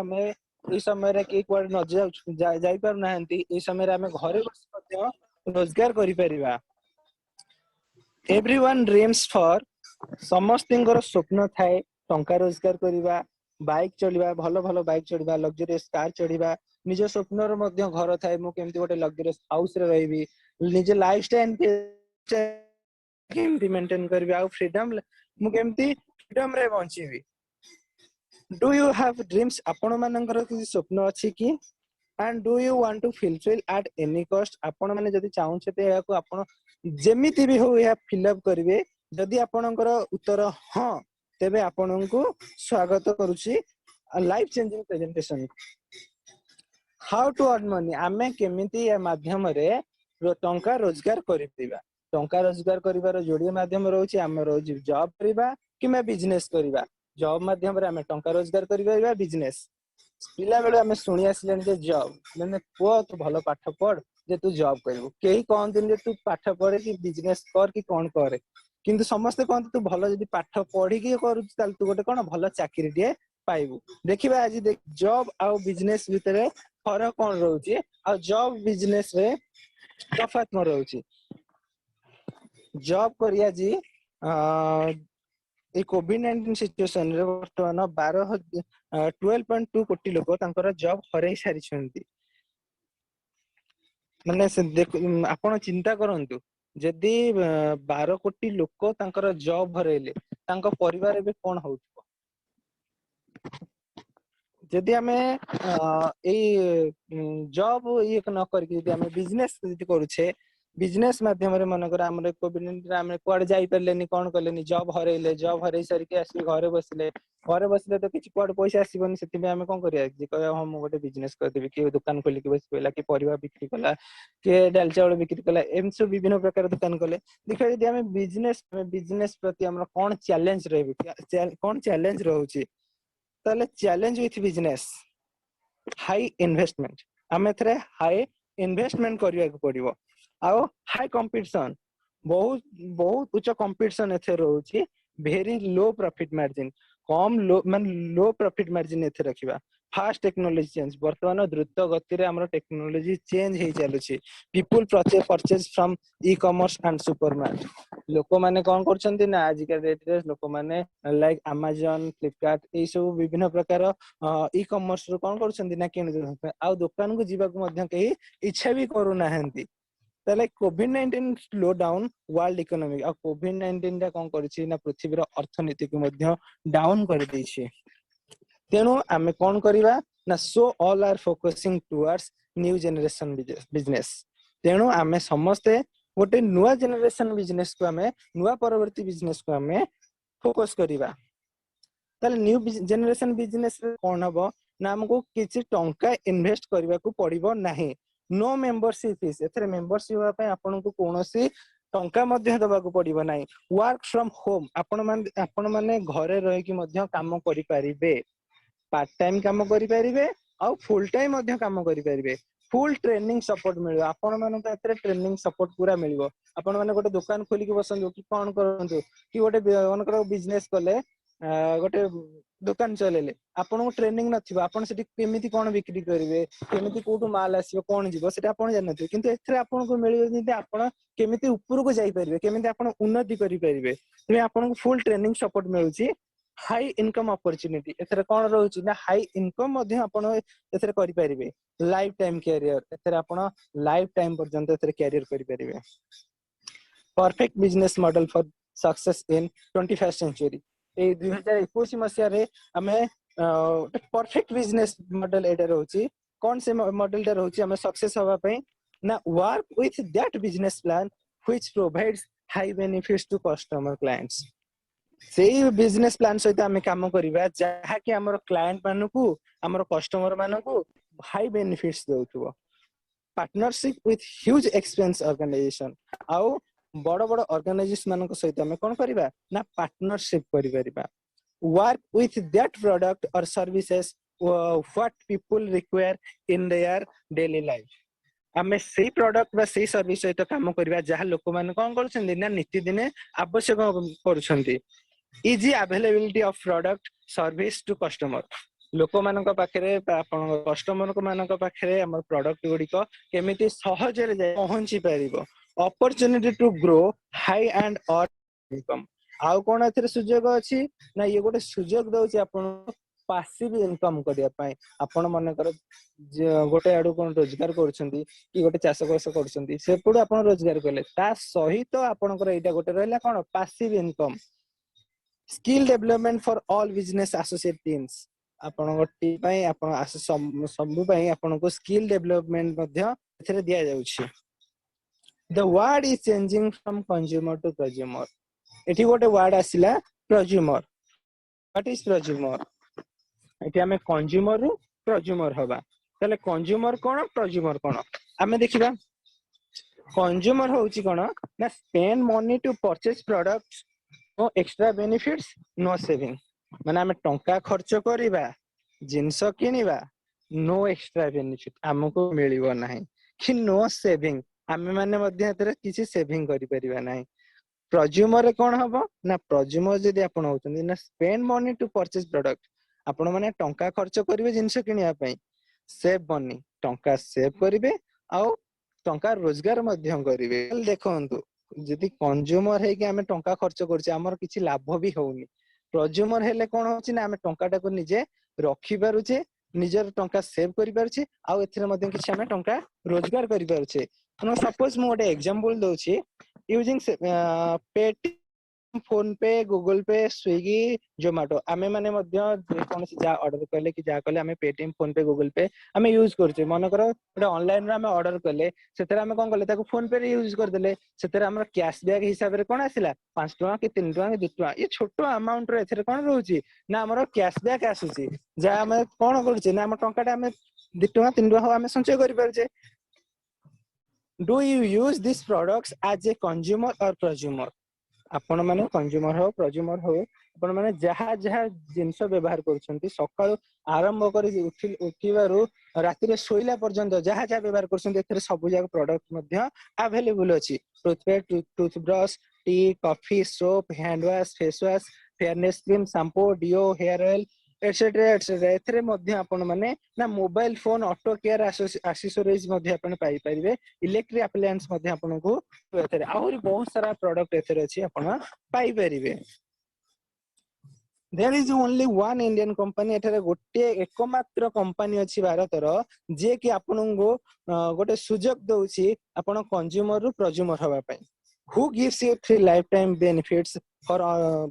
आमे ए समय रे के कुआड न जाई पार नाहंती ए समय रे आमे घरे बस मध्य रोजगार करि परिबा। एवरीवन ड्रीम्स फॉर समस्तिंगर स्वप्न थाए टंका रोजगार करिबा, बाइक चलिबा, भलो भलो बाइक चढ़िबा, लग्जरियस कार चढ़िबा, निज स्वप्न रो मध्य घर थाए मु केमती गोटे लग्जरियस हाउस रे रहिबी, निज लाइफस्टाइल केमती मेंटेन करबी आ फ्रीडम मु केमती फ्रीडम रे बंचीबी। डू यू हैव ड्रीम्स आपण मानकर कि स्वप्न अछि कि and do you want to fulfil at any cost आपण माने जदी चाहउछते या को आपण जेमिति भी हो या फिल अप करिवे जदी आपणकर उत्तर हां तेबे आपनकु स्वागत करूची life changing presentation. How to earn money आमे केमिति या माध्यम रे टंका रोजगार करिदिबा। टंका रोजगार करिवार जोड़ी माध्यम रहउची आमे रहउची जॉब करिबा किमे बिजनेस करिबा। जॉब माध्यम रे आमे टंका रोजगार करिबा बिजनेस। पिला बेले आमे सुनी आसलेन जे जॉब माने पुआ तू भलो पाठ पढ़ जे तू जॉब करिवो केही कहन दिन जे तू पाठ पढ़े कि बिजनेस कर कि कोन करे किंतु समस्त कहन तू भलो जदी पाठ पढ़ी कि करू ताल तू गोटे कोन भलो चाकरी दिए पाइबू। देखिबा आज देख जॉब आ बिजनेस भितरे फरक कोन रहउची आ जॉब बिजनेस रे तफात न रहउची। जॉब करिया जी ए कोविड-19 सिचुएशन रे वर्तमान 12.2 कोटी लोक तांकर जॉब हरै सारी छथि। माने से देख आपण चिंता करंतु जदी 12 कोटी लोक तांकर जॉब हरैले तांको परिवार बे कोन होउथबो। जदी हमें जॉब ये न करके जदी हमें बिजनेस जदी करूछे बिजनेस माध्यम रे मन कर हमरे कोविड-19 रे हमरे कुआड जाई परलेनी कोन करलेनी जॉब हरैले जॉब हरै सारी के आसी घरे बसले तो किछ कुआड पैसा आसीबनी सेति में हमें कोन करिया जे कहया हम गोटे बिजनेस कर देबी कि दुकान खोली के बस पइला कि परिवार बिक्री कला के डाल चावल बिक्री कला एम सब विभिन्न प्रकार दुकान कले देखा जदी हमें बिजनेस प्रति हमरा कोन चैलेंज रहबी कोन चैलेंज रहउची ताले challenge with business high investment आमे थरे हाई इन्वेस्टमेंट करिया को पड़िबो आ हाई कंपटीशन बहुत बहुत उच्च कंपटीशन एथे रहउची वेरी लो प्रॉफिट मार्जिन कम लो मान लो प्रॉफिट मार्जिन एथे रखिबा। फास्ट टेक्नोलॉजी चेंज वर्तमान द्रुत गति रे हमर टेक्नोलॉजी चेंज हे चलुची people purchase from e commerce and supermarket लोक माने कोन करछन्ती ना आज के डेट रे लोक माने लाइक Amazon फ्लिपकार्ट ए सब विभिन्न प्रकार ई कॉमर्स रो कोन करछन्ती ना किन आ दुकान को जीवा को मध्य केही इच्छा भी करू नाहंती। ताले कोविड-19 स्लो डाउन वर्ल्ड इकोनॉमी आ कोविड-19 रा कोन करछि ना पृथ्वी रो अर्थनीति को मध्य डाउन कर दैछि। तेनु आमे कोन करिवा ना so all are focusing towards new generation business तेनु आमे समस्ते गोटे नुवा जनरेशन बिजनेस को आमे नुवा परवर्ती बिजनेस को आमे फोकस करिवा। ताले न्यू जनरेशन बिजनेस रे कोन हबो ना हमको किछि टंका इन्वेस्ट करबा को पड़िबो नाही। नो मेंबरशिप फीस एथरे मेंबरशिप होआ पय आपन को कोनोसी टंका मध्य दबा को पड़िबो नाही। वर्क फ्रॉम होम आपण माने घरे रहि कि मध्य काम करि परिबे पार्ट टाइम काम करि परिबे आ फुल टाइम मध्य काम करि परिबे। फुल ट्रेनिंग सपोर्ट मिलियो आपण माने एथरे ट्रेनिंग सपोर्ट पूरा मिलियो। आपण माने गोटे दुकान खोली के बसंतु कि कोन करंतु कि गोटे अनकर बिजनेस कले गोटे दुकान चलेले आपन को ट्रेनिंग नथिबो आपन सेठी केमिति कोन बिक्री करिवे केमिति कोटु माल आसीबो कोन जीवो सेटा आपन जानथि किंतु एथरे आपन को मिलियो जे आपन केमिति ऊपर को जाई परिबे केमिति आपन उन्नति करि परिबे तमे आपन को फुल ट्रेनिंग सपोर्ट मिलुची। हाई इनकम अपॉर्चुनिटी एथरे कोन रहउची ना हाई इनकम मध्य आपन एथरे करि परिबे। लाइफ टाइम कैरियर एथरे आपन लाइफ टाइम पर्यंत एथरे कैरियर करि परिबे। Perfect business model for success in 21st century ए 2021 मसिया रे हमें परफेक्ट बिजनेस मॉडल एटा रहउची कोन से मॉडल टा रहउची हमें सक्सेस होबा पय ना work with that business plan which provides high benefits to customer clients सेही बिजनेस प्लान सहित आमे काम करिबा जहा कि हमर क्लाइंट मानकू हमर कस्टमर मानकू हाई बेनिफिट्स देउथबो। Partnership with huge expense organization आउ बड़ बड़ ऑर्गेनाइजेशन मानक सहित हमें कोन करिबा ना पार्टनरशिप करि परिबा। वर्क विथ दैट प्रोडक्ट और services what people require in their daily life आमे सेही प्रोडक्ट बा सेही सर्विस सहित काम करिबा जहा लोक माने कोन करछन्ती ना नित्य दिने आवश्यक करूछन्ती। Easy availability of product service to customer लोक मानक पाखरे आपण कस्टमर मानक पाखरे हमर प्रोडक्ट गुडी को केमिति सहजरे जाय पहुंची परिबो opportunity to grow high and और इनकम आउ कोन एथरे सुजोग अछि ना ये गोटे सुजोग दउची आपण पासिव इनकम करिया पाए आपण मन कर गोटे आडू कोन रोजगार करछंती कि गोटे चाष बास करछंती से पुडू आपण रोजगार करले ता सहित आपणकर एटा गोटे रहला कोन passive income skill development for all business associate teams आपण टीम पई आपण सबु पई आपण को स्किल डेवलपमेंट मध्य एथरे दिया जाउछि the world is changing from consumer to consumer एठी गोटे वर्ड आसिला कंज्यूमर व्हाट इज कंज्यूमर एठी हमें कंज्यूमर रु कंज्यूमर हबा तले कंज्यूमर कोन कंज्यूमर कोन हमें देखिबा कंज्यूमर होउची कोन ना spend money to purchase products no extra benefits no saving माने हमें टंका खर्च करिबा जिंस किनिबा नो एक्स्ट्रा बेनिफिट हमको मिलिबो नाही कि नो सेविंग हमें माने मध्य एतरे किछि सेविंग करि परिबा नाही प्रज्यूमर कोन हबो ना प्रज्यूमर जदि आपण होउछन ना spend money to purchase product आपण माने टंका खर्च करिवे जिंस किनिया पई सेव मनी टंका सेव करिवे आ टंका रोजगार मध्यम करिवे देखंतु जदि कंज्यूमर है कि हमें टंका खर्च करछे हमर किछि लाभ भी होउनी प्रज्यूमर हेले कोन होछि ना हमें टंकाटा को निजे रखि पारुछे निजर टंका सेव करि पारुछे आ एथिरे मध्ये किछि हमें टंका रोजगार करि पारुछे सपोज मु गोटे एग्जांपल दउछि यूजिंग पेटीएम फोन पे गूगल पे स्विगी जोमेटो आमे माने मध्य कोन से जा ऑर्डर करले कि जा करले हमें पेटीएम फोन पे गूगल पे हमें यूज करछे मन करो गोटे ऑनलाइन रे हमें ऑर्डर करले सेतरे हमें कोन करले ताको फोन पे रे यूज कर देले सेतरे हमर कैशबैक हिसाब रे कोन आसिला 5 टका कि 3 टका कि 2 टका ये छोटो अमाउंट रे एथरे कोन रहउची ना हमर कैशबैक आसुची जा हमें कोन करछे ना हम टंकाटा हमें 2 टका 3 टका हो हमें संचय करि परछे do you use this products as a consumer or consumer आपण माने कंज्यूमर हो कंज्यूमर हो आपण माने जहा जहा जिंस व्यवहार करछंती सकाळू आरंभ करी उठिबारु राति रे सोइला पर्यंत जहा जहा व्यवहार करछंती एथरे सब जाक प्रोडक्ट मध्य अवेलेबल अछि toothpaste toothbrush tea coffee soap hand wash face wash fairness cream shampoo deo hair oil etcetera etcetera एथरे मध्य आपण माने ना mobile phone auto care accessories मध्य आपण पाई परिबे इलेक्ट्रिक अप्लायंस मध्य आपण को एथरे आहुरी बहुत सारा प्रोडक्ट एथरे अछि आपण पाई परिबे there is only one Indian company एथरे गोटे एकमात्र कंपनी अछि भारत रो जे कि आपण को गोटे सुजोग दउछि आपण कंज्यूमर रु प्रोज्यूमर होबा पई who gives you free lifetime benefits for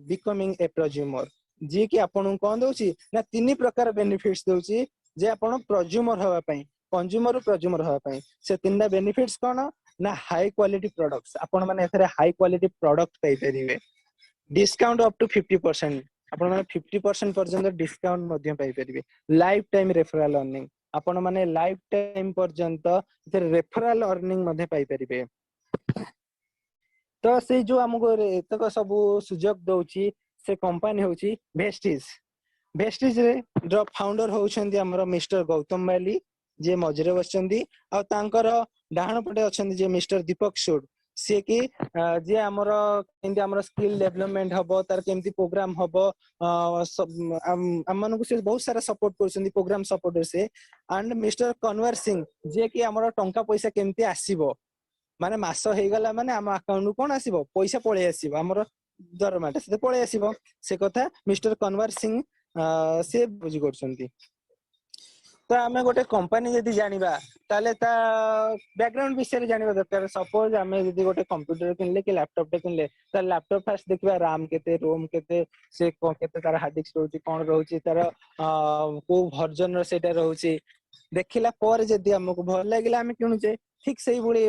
becoming a prosumer जी कि आपण कोन दउछि ना तीन प्रकार बेनिफिट्स दउछि जे आपण प्रोज्यूमर होबा पई कंज्यूमर प्रोज्यूमर होबा पई से तीनटा बेनिफिट्स कोन ना हाई क्वालिटी प्रोडक्ट्स आपण माने एथरे हाई क्वालिटी प्रोडक्ट पाई परिबे डिस्काउंट अप टू 50% आपण माने 50% पर्यंत डिस्काउंट मध्य पाई परिबे लाइफ टाइम रेफरल अर्निंग आपण माने लाइफ टाइम पर्यंत एथरे रेफरल अर्निंग मध्य पाई परिबे तो से जो हमको एतक सब सुजोग दउछि से कंपनी होछि वेस्टिज वेस्टिज रे जो फाउंडर होउछन्ती हमर मिस्टर गौतम बाली जे मजरे बसचंदी आ तांकर डाहण पटे अछन्ती जे मिस्टर दीपक सूद से कि जे हमर केंती हमर स्किल डेवलपमेंट हबो तार केंती प्रोग्राम हबो हम मन को से बहुत सारा सपोर्ट करछन्ती प्रोग्राम सपोर्टर से एंड मिस्टर कन्वर सिंह जे कि हमर टंका पैसा केंती आसीबो माने मास हे गला माने हम अकाउंट कोन आसीबो पैसा पळे आसीबो हमर दरमाटा से पळे आसीबो से कथा मिस्टर कन्वर सिंह से बुझी करछन्ती तो आमे गोटे कंपनी जदी जानिबा ताले ता बैकग्राउंड विषय जानिबा दरकार सपोज आमे जदी गोटे कंप्यूटर किनले कि लैपटॉप टे किनले ता लैपटॉप फास्ट देखबा रैम केते रोम केते से केते तार हार्ड डिस्क रहउची कोन रहउची तार को वर्जन रो सेटा रहउची देखिला पर जदी हमको भल लागिला आमे किनुचे ठीक सही बुली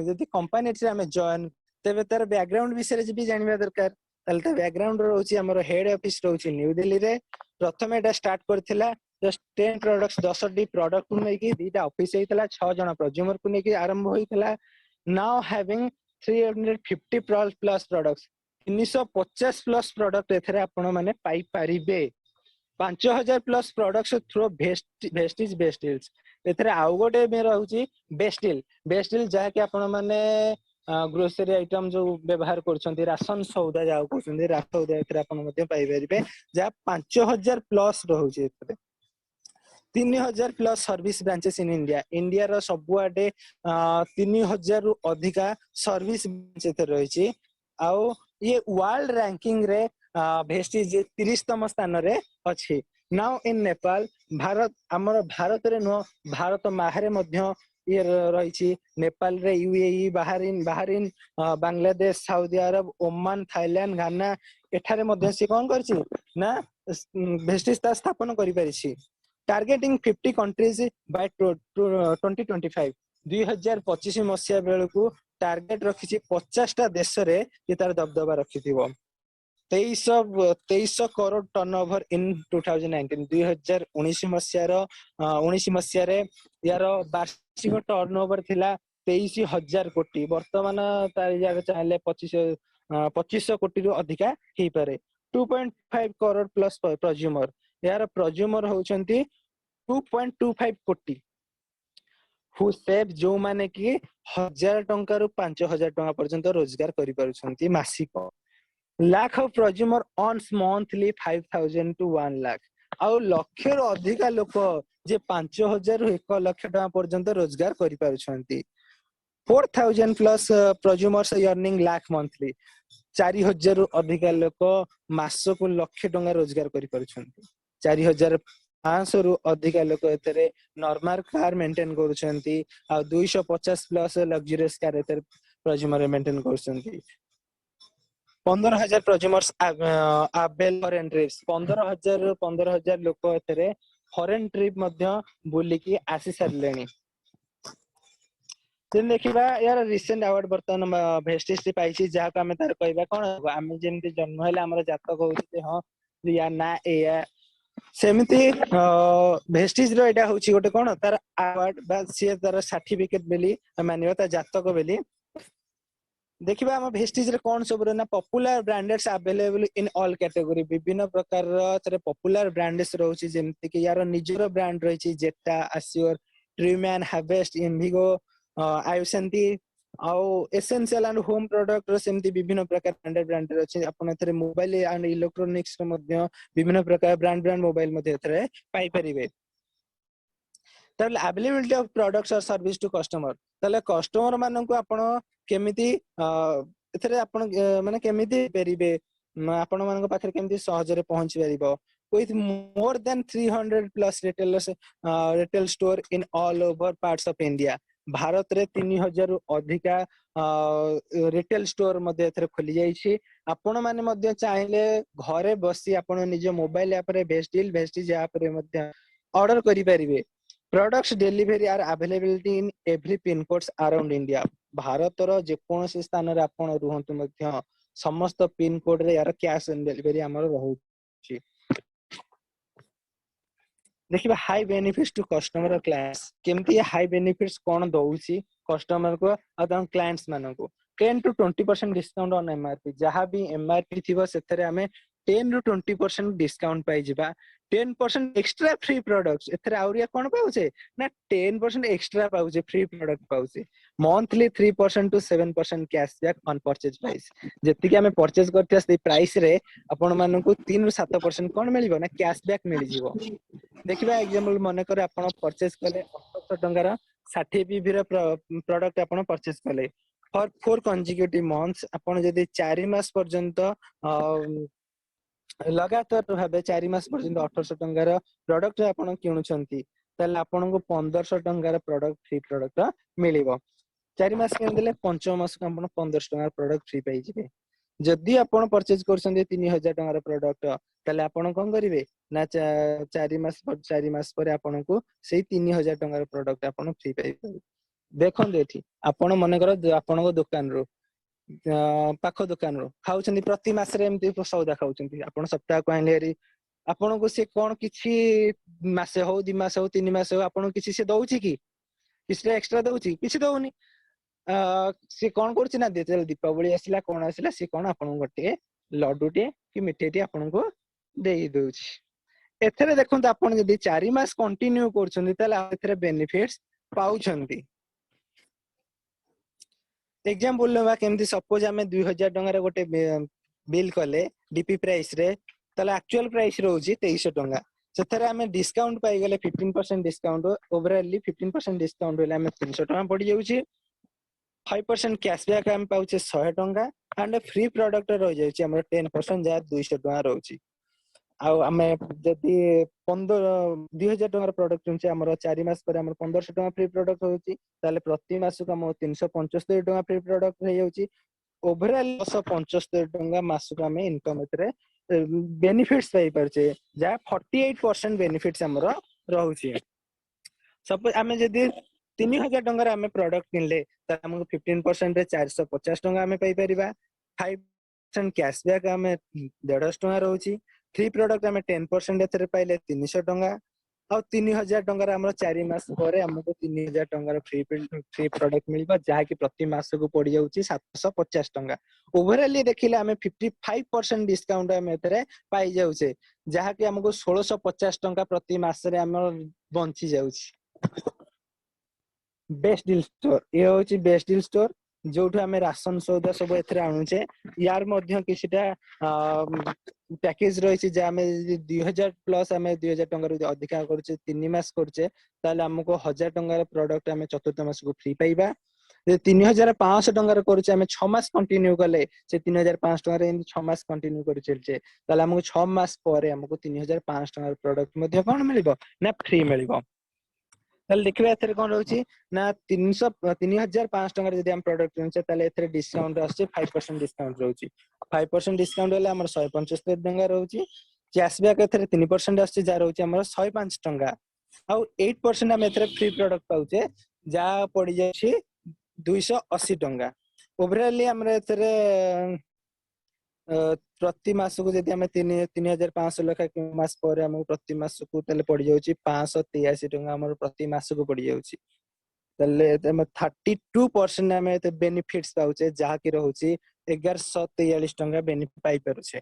जदी कंपनी से आमे जॉइन तेबे तार बैकग्राउंड विषय जे भी जानिबा दरकार ताले ता बैकग्राउंड रहउची हमर हेड ऑफिस रहउची न्यू दिल्ली रे प्रथमे एटा स्टार्ट करथिला जस्ट 10 प्रोडक्ट्स 10 डी प्रोडक्ट को नेकी दीटा ऑफिस हेतला 6 जण प्रोज्यूमर को नेकी आरंभ होइतला now having 350 plus products 350 plus product एथरे आपण माने पाई परिबे 5000 प्लस प्रोडक्ट्स थ्रू वेस्टिज बेस्टिल्स एथरे आउ गोटे मे रहउची बेस्टिल जहा कि आपण माने ग्रोसरी आइटम जो व्यवहार करछन्ती राशन सौदा जाउ करछन्ती राशन सौदा एथरे आपण मध्ये पाई परिबे जा 5000 प्लस रहउची एथरे 3000 plus service branches in India. India रो सबुआडे 3000 रु अधिका सर्विस ब्रांच रही। आउ ये वर्ल्ड रैंकिंग रे भेस्टिज 30तम स्थान रे अछि। नाउ इन नेपाल भारत हमर भारत रे नो भारत बाहर मध्य ये रही। नेपाल रे UAE Bahrain Bangladesh Saudi Arab Oman Thailand Ghana एठारे मध्य से कोन करछि ना भेस्टिज स्थापन करि परिछि। टार्गेटिंग 50 कंट्रीज बाय 2025 2025 मसिया बेलू टार्गेट रखी 50टा देश रे ये तार दबदबा रखी 2300 करोड़ टर्नओवर इन 2019 2019 मसिया 19 मसिया रे यार वार्षिक टर्नओवर थिला 23,000 कोटी। वर्तमान तार चाहे 2500 कोटी रु अधिका ही पारे। 2.5 करोड़ प्लस प्रज्यूमर यार प्रज्यूमर होउछंती 2.25 कोटी हु सेव जो माने कि 1000 टंका रु 5000 टंका पर्यंत रोजगार करि पारुछंती मासिक। Lakh of prosumer earns monthly 5000 to 1 lakh. आउ लक्ष रु अधिका लोक जे 5000 रु 1 लाख टंका पर्यंत रोजगार करि पारुछंती। 4000 प्लस प्रज्यूमर्स अर्निंग लाख मंथली। 4000 रु अधिका लोक मासको लक्ष टंका रोजगार करि पारुछंती। 4500 रु अधिका लोक एतरे नॉर्मल कार मेंटेन करूछंती। आ 250 प्लस लग्जरियस कार एतरे प्रज्यूमर मेंटेन करूछंती। 15000 प्रज्यूमर्स आवेल फॉरेन ट्रिप्स। 15000 लोक एतरे फॉरेन ट्रिप मध्य बुलिकी आसी सारलेनी। देखिबा यार रिसेंट अवार्ड बर्तन भेस्टिज पाइछि जहा हमें तार कहबा कोन आमे जेमति जन्म हैला हमर जातक होउछि हां या ना एया सेमिति भेस्टिज रो एटा होउछि गोटे कोन तार अवार्ड बा सी तार सर्टिफिकेट बेली मानिबा ता जातक बेली। देखिबा हम भेस्टिज रे कोन सब रे ना popular brands available in all category. विभिन्न प्रकार रे पॉपुलर ब्रांड्स रहउछि जेमति कि यार निजरो ब्रांड रहिछि जेटा आस्योर ट्रीमैन हार्वेस्ट इनविगो आयुसेंती आउ एसेंशियल एंड होम प्रोडक्ट रो सेमती विभिन्न प्रकार ब्रांड अछि। आपण एथरे मोबाइल एंड इलेक्ट्रॉनिक्स रो मध्य विभिन्न प्रकार ब्रांड मोबाइल मध्य एथरे पाई परिबे। ताले अवेलेबिलिटी ऑफ प्रोडक्ट्स और सर्विस टू कस्टमर ताले कस्टमर मानन को आपण केमिति एथरे आपण माने केमिति परिबे आपण मानन को पाखरे केमिति सहज रे पहुंची परिबो। with more than 300 plus retailers retail store in all over parts of India। Bharat रे 3000 रु अधिका रिटेल स्टोर मध्ये एथरे खोली जाईछि। आपण माने मध्ये चाहिले घरे बसी आपण निज मोबाइल ऐप रे भेस्टिज ऐप रे मध्ये ऑर्डर करि परिबे। Products delivery are availability in every pin codes around India. Bharat रो जे कोनोसी स्थान रे आपण रुहंतु मध्ये समस्त पिन कोड रे यार कैश ऑन डिलीवरी हमर रहउछि। देखिबा हाई बेनिफिट्स टू कस्टमर और क्लाइंट्स केमती हाई बेनिफिट्स कोन दउछि कस्टमर को आ तम क्लाइंट्स मानको। 10 to 20% डिस्काउंट ऑन एमआरपी जहां भी एमआरपी थिबो सेतरे हमें 10 to 20% डिस्काउंट पाई जिबा। 10% एक्स्ट्रा फ्री प्रोडक्ट्स एथरे आउरिया कोन पाउछे ना 10% एक्स्ट्रा पाउछे फ्री प्रोडक्ट पाउछे। Monthly 3% to 7% cashback on purchase price. जेति कि हमें परचेज करथिया से प्राइस रे आपण मानको 3 ରୁ 7% कोन मिलिबो ना कैशबैक मिलि जिवो। देखिबा एग्जांपल माने करे आपण परचेज कले 800 टंकार 60 पीवी रे प्रोडक्ट आपण परचेज कले फॉर 4 कंसेक्यूटिव मंथ्स आपण जदी 4 मास पर्यंत लगातार भाबे 4 मास पर्यंत 800 टंकार प्रोडक्ट आपण किणुछंती ताले आपण को 1500 टंकार प्रोडक्ट फ्री प्रोडक्ट मिलिबो। 4 मास के देले 5 मास को आपण 1500 टंकार प्रोडक्ट फ्री पाई जिवे। जदी आपण परचेज करछंती 3000 टंकार प्रोडक्ट ताले आपण कोन करिवे ना 4 मास पर आपण को सेही 3000 टंकार प्रोडक्ट आपण फ्री पाई पाइबे। देखन देठी आपण मने कर आपण को दुकान रो पाखो दुकान रो खाउछंती प्रति मास रे एमती सौदा खाउछंती आपण सप्ताह को आइलेरी आपण को से कोन किछि मासे हो 2 मास हो 3 मास हो आपण किछि से दउछि कि किछि एक्स्ट्रा दउछि किछि दउनी। से कोन करछि ना दीपावली आसिला कोन आसिला से कोन आपण गटे लड्डूटे कि मिठाईटे आपण को देई दउछि। एथरे देखंत आपण जदी 4 मास कंटिन्यू करछंती ताले एथरे बेनिफिट्स पाउछंती। एग्जांपल लेबा केमती सपोज हमें 2000 टंका रे गोटे बिल कले डीपी प्राइस रे ताले एक्चुअल प्राइस रहउछि 2300 टंका। ସେଥିରେ ଆମେ ଡିସକାଉଣ୍ଟ ପାଇଗଲେ 15% ଡିସକାଉଣ୍ଟ ଓଭରାଲି 15% ଡିସକାଉଣ୍ଟ ହେଲେ ଆମେ 300 ଟଙ୍କା ପଡି ଯାଉଛି 5% କ୍ୟାଶବ୍ୟାକ୍ ଆମେ ପାଉଛେ 100 ଟଙ୍କା and free product ରହି ଯାଉଛି ଆମର 10% ଯାହା 200 ଟଙ୍କା ରହୁଛି ଆଉ ଆମେ ଯଦି 2000 ଟଙ୍କାର ପ୍ରଡକ୍ଟ କିଣୁଛେ ଆମର 4 ମାସ ପରେ ଆମର 1500 ଟଙ୍କା ଫ୍ରି ପ୍ରଡକ୍ଟ ହଉଛି ତାହେଲେ ପ୍ରତି ମାସକୁ ଆମର 375 ଟଙ୍କା ଫ୍ରି ପ୍ରଡକ୍ଟ ହେଇଯାଉଛି ଓଭରାଲ 275 ଟଙ୍କା ମାସକୁ ଆମେ ଇନକମ ଏଥିରେ ବେନିଫିट्स ପାଇ ପାରୁଛେ ଯାହା 48% ବେନିଫିट्स ଆମର ରହୁଛି ସପୋଜ ଆମେ ଯଦି 3000 ଟଙ୍କାର ଆମେ ପ୍ରଡକ୍ଟ କିଣିଲେ ତାହେଲେ ଆମକୁ 15% ରେ 450 ଟଙ୍କା ଆମେ ପାଇପାରିବା 5% କ୍ୟାଶବ୍ୟାକ୍ ଆମେ 150 ଟଙ୍କା ରହୁଛି फ्री प्रोडक्ट आम 10% एथरे पाइले 300 टंका और 3000 टंकार हमर 4 मास परे हमको 3000 टंकार फ्री प्रोडक्ट मिलबा जहा कि प्रति मास को पड़ी जाउची 750 टंका ओवरऑली देखिले हमें 55% डिस्काउंट हम एथरे पाई जाउछे जहा कि हमको 1650 टंका प्रति मास रे हमर बंची जाउची बेस्ट डील स्टोर ये होची बेस्ट डील स्टोर जोठु हमें राशन सौदा सब एथरे आनुचे यार मध्य किछटा पैकेज रही जे आम 2000 प्लस आम 2000 टंका अधिका करछे 3 मास करछे ताले हमको 1000 टंकार प्रोडक्ट आम चतुर्थ मास को फ्री पाइबा 3500 टंकार करछे आम 6 मास कंटिन्यू कले से 3500 टंकार इन 6 मास कंटिन्यू कर चलछे ताले हमको 6 मास परे हमको 3500 टंकार प्रोडक्ट मध्ये कोन मिलिबो ना फ्री मिलिबो ताले देखिबा एथरे कोन रहउची ना 3500 टंकार जदी हम प्रोडक्ट किनछे ताले एथरे डिस्काउंट आछे 5% डिस्काउंट रहउची 5% डिस्काउंट हेले हमर 175 टंका रहउची कैशबैक एथरे 3% आछे जा रहउची हमर 105 टंका आउ 8% हम एथरे फ्री प्रोडक्ट पाउचे जा पड़ी जाछि 280 टंका ओवरऑली हमर एथरे प्रति मास को जदी हमें 3500 लेखा मास पर हम प्रति मास को तले पड़ी जाउची 583 टंका हमर प्रति मास को पड़ी जाउची तले 32% हमें एते बेनिफिट्स पाउचे जहा कि रहउची 1143 टंका बेनिफिट पाई परछे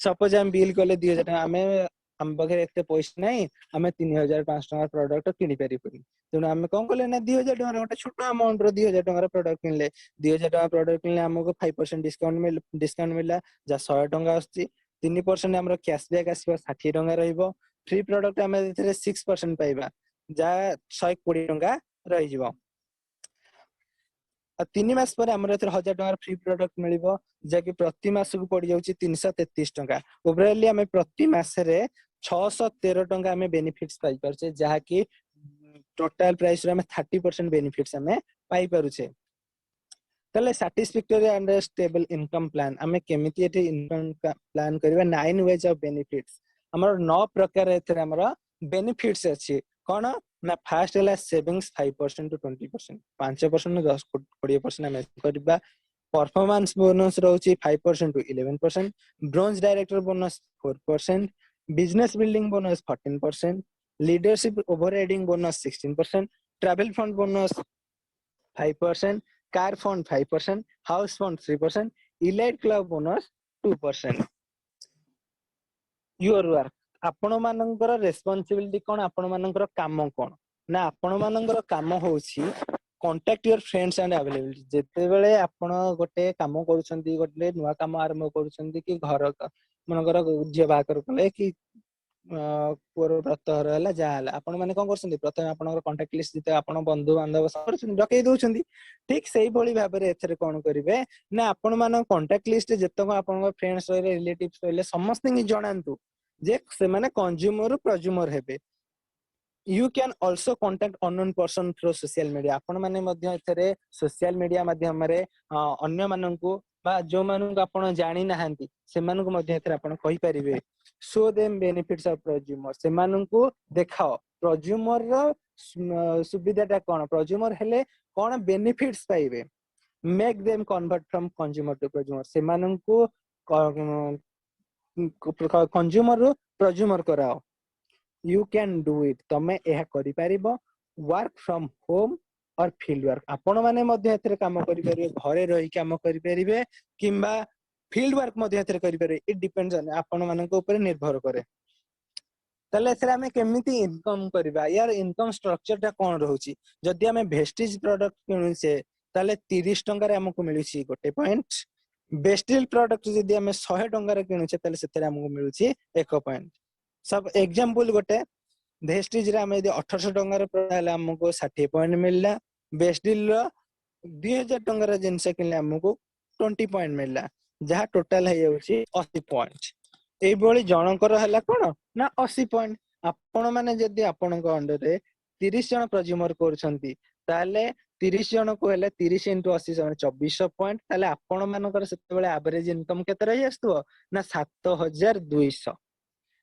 सपोज हम बिल कले 2000 टंका हमें हम बगैर एते पैसा नहीं हमें 3500 टंका प्रोडक्ट किनि परिबनी तेनु हमें कोन कले ना 2000 टंका गोटे छोटो अमाउंट रो 2000 टंका प्रोडक्ट किनले 2000 टंका प्रोडक्ट किनले हमको 5% डिस्काउंट मिला जा 100 टंका आछि 3% हमरो कैशबैक आसीबो 60 टंका रहइबो फ्री प्रोडक्ट हमें एथरे 6% पाइबा जा 120 टंका रहि जिवो 3 मास पर हमर एथरे 1000 टंका फ्री प्रोडक्ट मिलिबो जे कि प्रति मास को पड़ी जाउची 333 टंका ओवरऑली हमें प्रति मास रे 613 टंका हमें बेनिफिट्स पाई परछे जहा कि टोटल प्राइस रे हमें 30% बेनिफिट्स हमें पाई परुछे तले satisfactory and stable income plan हमें केमिति एठी इनकम प्लान करबा 9 वेज ऑफ बेनिफिट्स हमर 9 प्रकार एथरे हमर बेनिफिट्स अछि कोन ना फर्स्ट हला सेविंग्स 5% टू 20% 5% 10 20% हमें करबा परफॉर्मेंस बोनस रहउची 5% to 11% bronze director bonus 4% business building bonus 14% leadership overriding bonus 16% travel fund bonus 5% car fund 5% house fund 3% elite club bonus 2% your work आपण मानकर रेस्पॉन्सिबिलिटी कोन आपण मानकर काम कोन ना आपण मानकर काम होउची contact your friends and availability जेते बेले आपण गोटे काम करूछंती गोटे नुवा काम आरंभ करूछंती कि घर मानकर जे बाकर कले कि पुर व्रतहर हला जा हला आपण माने कोन करछंती प्रथम आपनकर कांटेक्ट लिस्ट जिते आपण बंधु बांधव सब डकई दोछंती ठीक सेही भली भाबरे एथरे कोन करिवे ना आपण मान कांटेक्ट लिस्ट जेतक आपनकर फ्रेंड्स रहिले रिलेटिव्स रहिले समस्त नि जणांतु जे से माने कंज्यूमर प्रज्यूमर हेबे you can also contact unknown person through social media आपण माने मध्य एथरे सोशल मीडिया माध्यम रे अन्य माननकु बा जो माननकु आपण जानि नाहंती से माननकु मध्य एथरे आपण कहि परिबे show them benefits of prosumer से माननकु देखाओ प्रज्यूमर रो सुविधाटा कोन प्रज्यूमर हेले कोन बेनिफिट्स पाइबे make them convert from consumer to prosumer से माननकु कंज्यूमर रो प्रज्यूमर कराओ you can do it तमे एहा करि परिबो वर्क फ्रॉम होम और फील्ड वर्क आपण माने मध्य एथरे काम करि परिबे घरे रहि काम करि परिबे किंबा फील्ड वर्क मध्य एथरे करि परिबे इट डिपेंड्स ऑन आपण मानक ऊपर निर्भर करे तले एथरे हमें केमिति इनकम करबा यार इनकम स्ट्रक्चर ता कोन रहउची जदि हमें वेस्टेज प्रोडक्ट किनुचे तले 30 टंका रे हमकु मिलुची गोटे पॉइंट वेस्टेज प्रोडक्ट जदि हमें 100 टंका रे किनुचे तले सेथरे हमकु मिलुची 1 पॉइंट सब एग्जांपल गोटे वेस्टिज रे हम यदि 1800 टंकार प्रणाली हमको 60 पॉइंट मिलला, बेस्ट डील रो 2000 टंकार जिनस किनले हमको 20 पॉइंट मिलला, जहा टोटल है जाउची 80 पॉइंट। एई बोली जनकर हला कोन ना 80 पॉइंट। आपण माने जदी आपनक अंडर रे 30 जन प्रज्यूमर करछंती ताले 30 जन को हेले 30 * 80 = 2400 पॉइंट। ताले आपण मानकर सेते बेले एवरेज इनकम केते रही आस्तो ना 7200।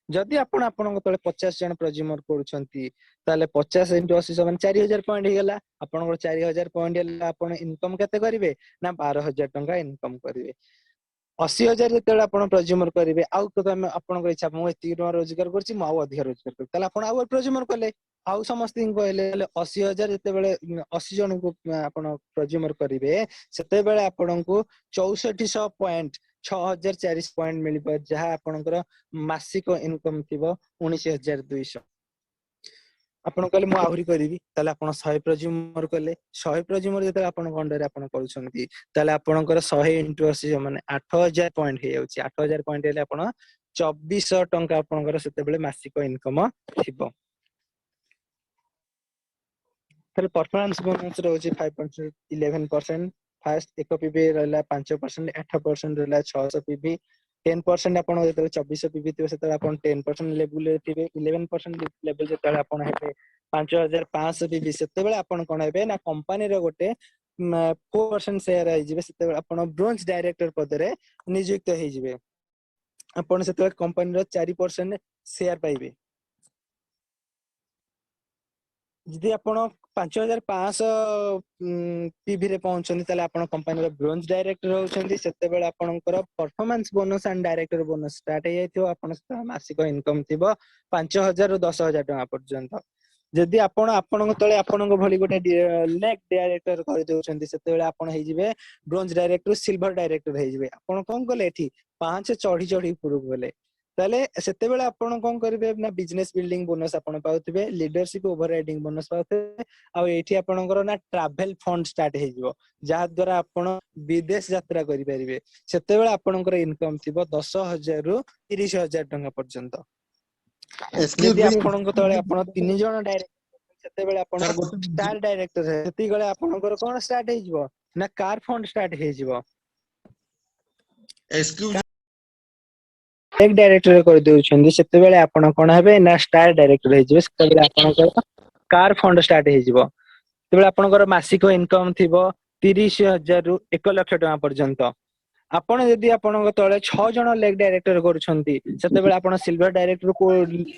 जदि आपण आपनक तळे 50 जन प्रज्यूमर करूछंती ताले 50 * 80 = 4000 पॉइंट हे गेला। आपनकर 4000 पॉइंट हेला आपण इनकम केते करिवे ना 12000 टंका इनकम करिवे। 80,000 जेतेବେଳେ ଆପଣ ପ୍ରଜ୍ୟୁମର କରିବେ ଆଉ ତ ତମେ ଆପଣଙ୍କର ଇଚ୍ଛା ମୁଁ ଏତିକି ଟଙ୍କା ରୋଜଗାର କରୁଛି ମୁଁ ଆଉ ଅଧିକା ରୋଜଗାର କରିବି ତାହେଲେ ଆପଣ ଆଉ ପ୍ରଜ୍ୟୁମର କଲେ ଆଉ ସମସ୍ତଙ୍କୁ କହିଲେ 80,000 ଯେତେବେଳେ 80 ଜଣଙ୍କୁ ଆପଣ ପ୍ରଜ୍ୟୁମର କରିବେ ସେତେବେଳେ ଆପଣଙ୍କୁ 6400 ପଏଣ୍ଟ 6400 ପଏଣ୍ଟ ମିଳିବ ଯାହା ଆପଣଙ୍କର ମାସିକ ଇନକମ ଥିବ 19,200। ଆପଣ କହିଲେ ମୁଁ ଆହୁରି କରିବି ତାହେଲେ ଆପଣ 100 ପ୍ରଜ୍ୟୁମର କଲେ 100 ପ୍ରଜ୍ୟୁମର ଯେତେବେଳେ ଆପଣଙ୍କ ଅଣ୍ଡରରେ ଆପଣ କରୁଛନ୍ତି ତାହେଲେ ଆପଣଙ୍କର 100 * 80 ମାନେ 8000 ପଏଣ୍ଟ ହେଇଯାଉଛି। 8000 ପଏଣ୍ଟ ହେଲେ ଆପଣ 2400 ଟଙ୍କା ଆପଣଙ୍କର ସେତେବେଳେ ମାସିକ ଇନକମ ଥିବ। ତାହେଲେ ପରଫରମାନ୍ସ ବୋନସ ରହୁଛି 5.11%। ଫାଷ୍ଟ ଏକ ପିଭି ରହିଲା 5%, 8% ରହିଲା 600 ପିଭି, 10% ଆପଣ ଯେତେବେଳେ 2400 ପିଭି ଥିବ ସେତେବେଳେ ଆପଣ 10% ଲେବୁଲରେ ଥିବେ, 11% ଲେବୁଲ ଯେତେବେଳେ ଆପଣ ହେବେ 5500 ପିଭି ସେତେବେଳେ ଆପଣ କଣ ହେବେ ନା କମ୍ପାନୀର ଗୋଟେ 4% ସେୟାର ହେଇଯିବେ। ସେତେବେଳେ ଆପଣ ବ୍ରୋଞ୍ଜ ଡାଇରେକ୍ଟର ପଦରେ ନିଯୁକ୍ତ ହେଇଯିବେ। ଆପଣ ସେତେବେଳେ କମ୍ପାନୀର 4% ସେୟାର ପାଇବେ। ଯଦି ଆପଣ 5500 ପିଭି ରେ ପହଞ୍ଚନ୍ତି ତାହେଲେ ଆପଣ କମ୍ପାନୀର ବ୍ରୋଞ୍ଜ ଡାଇରେକ୍ଟର ହଉଛନ୍ତି। ସେତେବେଳେ ଆପଣଙ୍କର performance bonus and director bonus start ହେଇଯାଇଥିବ। ଆପଣ ମାସିକ ଇନକମ ଥିବ 5000 ରୁ 10,000 ଟଙ୍କା ପର୍ଯ୍ୟନ୍ତ। ଯଦି ଆପଣ ଆପଣଙ୍କ ତଳେ ଆପଣଙ୍କ ଭଳି ଗୋଟେ ଲେକ୍ ଡାଇରେକ୍ଟର କରିଦଉଛନ୍ତି ସେତେବେଳେ ଆପଣ ହେଇଯିବେ ବ୍ରୋଞ୍ଜ ଡାଇରେକ୍ଟର ସିଲଭର ଡାଇରେକ୍ଟର ହେଇଯିବେ। ଆପଣ କଣ କଲେ ଏଠି 5 ଚଢି ଚଢି ଉପରକୁ ଗଲେ ତାହେଲେ ସେତେବେଳେ ଆପଣ କଣ କରିବେ ନା ବିଜନେସ ବିଲ୍ଡିଂ ବୋନସ ଆପଣ ପାଉଥିବେ, ଲିଡରସିପ ଓଭର ରାଇଡିଂ ବୋନସ ପାଉଥିବେ, ଆଉ ଏଇଠି ଆପଣଙ୍କର ନା ଟ୍ରାଭେଲ ଫଣ୍ଡ ଷ୍ଟାର୍ଟ ହେଇଯିବ ଯାହା ଦ୍ୱାରା ଆପଣ ବିଦେଶ ଯାତ୍ରା କରିପାରିବେ। ସେତେବେଳେ ଆପଣଙ୍କର ଇନକମ ଥିବ 10,000 ରୁ 30,000 ଟଙ୍କା ପର୍ଯ୍ୟନ୍ତ। Excuse ଯଦି me, ଆପଣଙ୍କ ତଳେ ଆପଣ 3 ଜଣ ଡାଇରେକ୍ଟର ସେତେବେଳେ ଆପଣ sir, ଗୋଟେ ଷ୍ଟାର ଡାଇରେକ୍ଟର ସେତିକି ବେଳେ ଆପଣଙ୍କର କଣ ଷ୍ଟାର୍ଟ ହେଇଯିବ ନା କାର ଫଣ୍ଡ ଷ୍ଟାର୍ଟ ହେଇଯିବ। excuse ଲେକ୍ ଡାଇରେକ୍ଟର କରିଦଉଛନ୍ତି ସେତେବେଳେ ଆପଣ କଣ ହେବେ ନା ଷ୍ଟାର ଡାଇରେକ୍ଟର ହେଇଯିବେ। ସେତେବେଳେ ଆପଣଙ୍କର କାର ଫଣ୍ଡ ଷ୍ଟାର୍ଟ ହେଇଯିବ। ସେତେବେଳେ ଆପଣଙ୍କର ମାସିକ ଇନକମ ଥିବ 30,000 ରୁ 1,00,000 ଟଙ୍କା ପର୍ଯ୍ୟନ୍ତ। ଆପଣ ଯଦି ଆପଣଙ୍କ ତଳେ 6 ଜଣ ଲେକ୍ ଡାଇରେକ୍ଟର କରୁଛନ୍ତି ସେତେବେଳେ ଆପଣ ସିଲଭର ଡାଇରେକ୍ଟର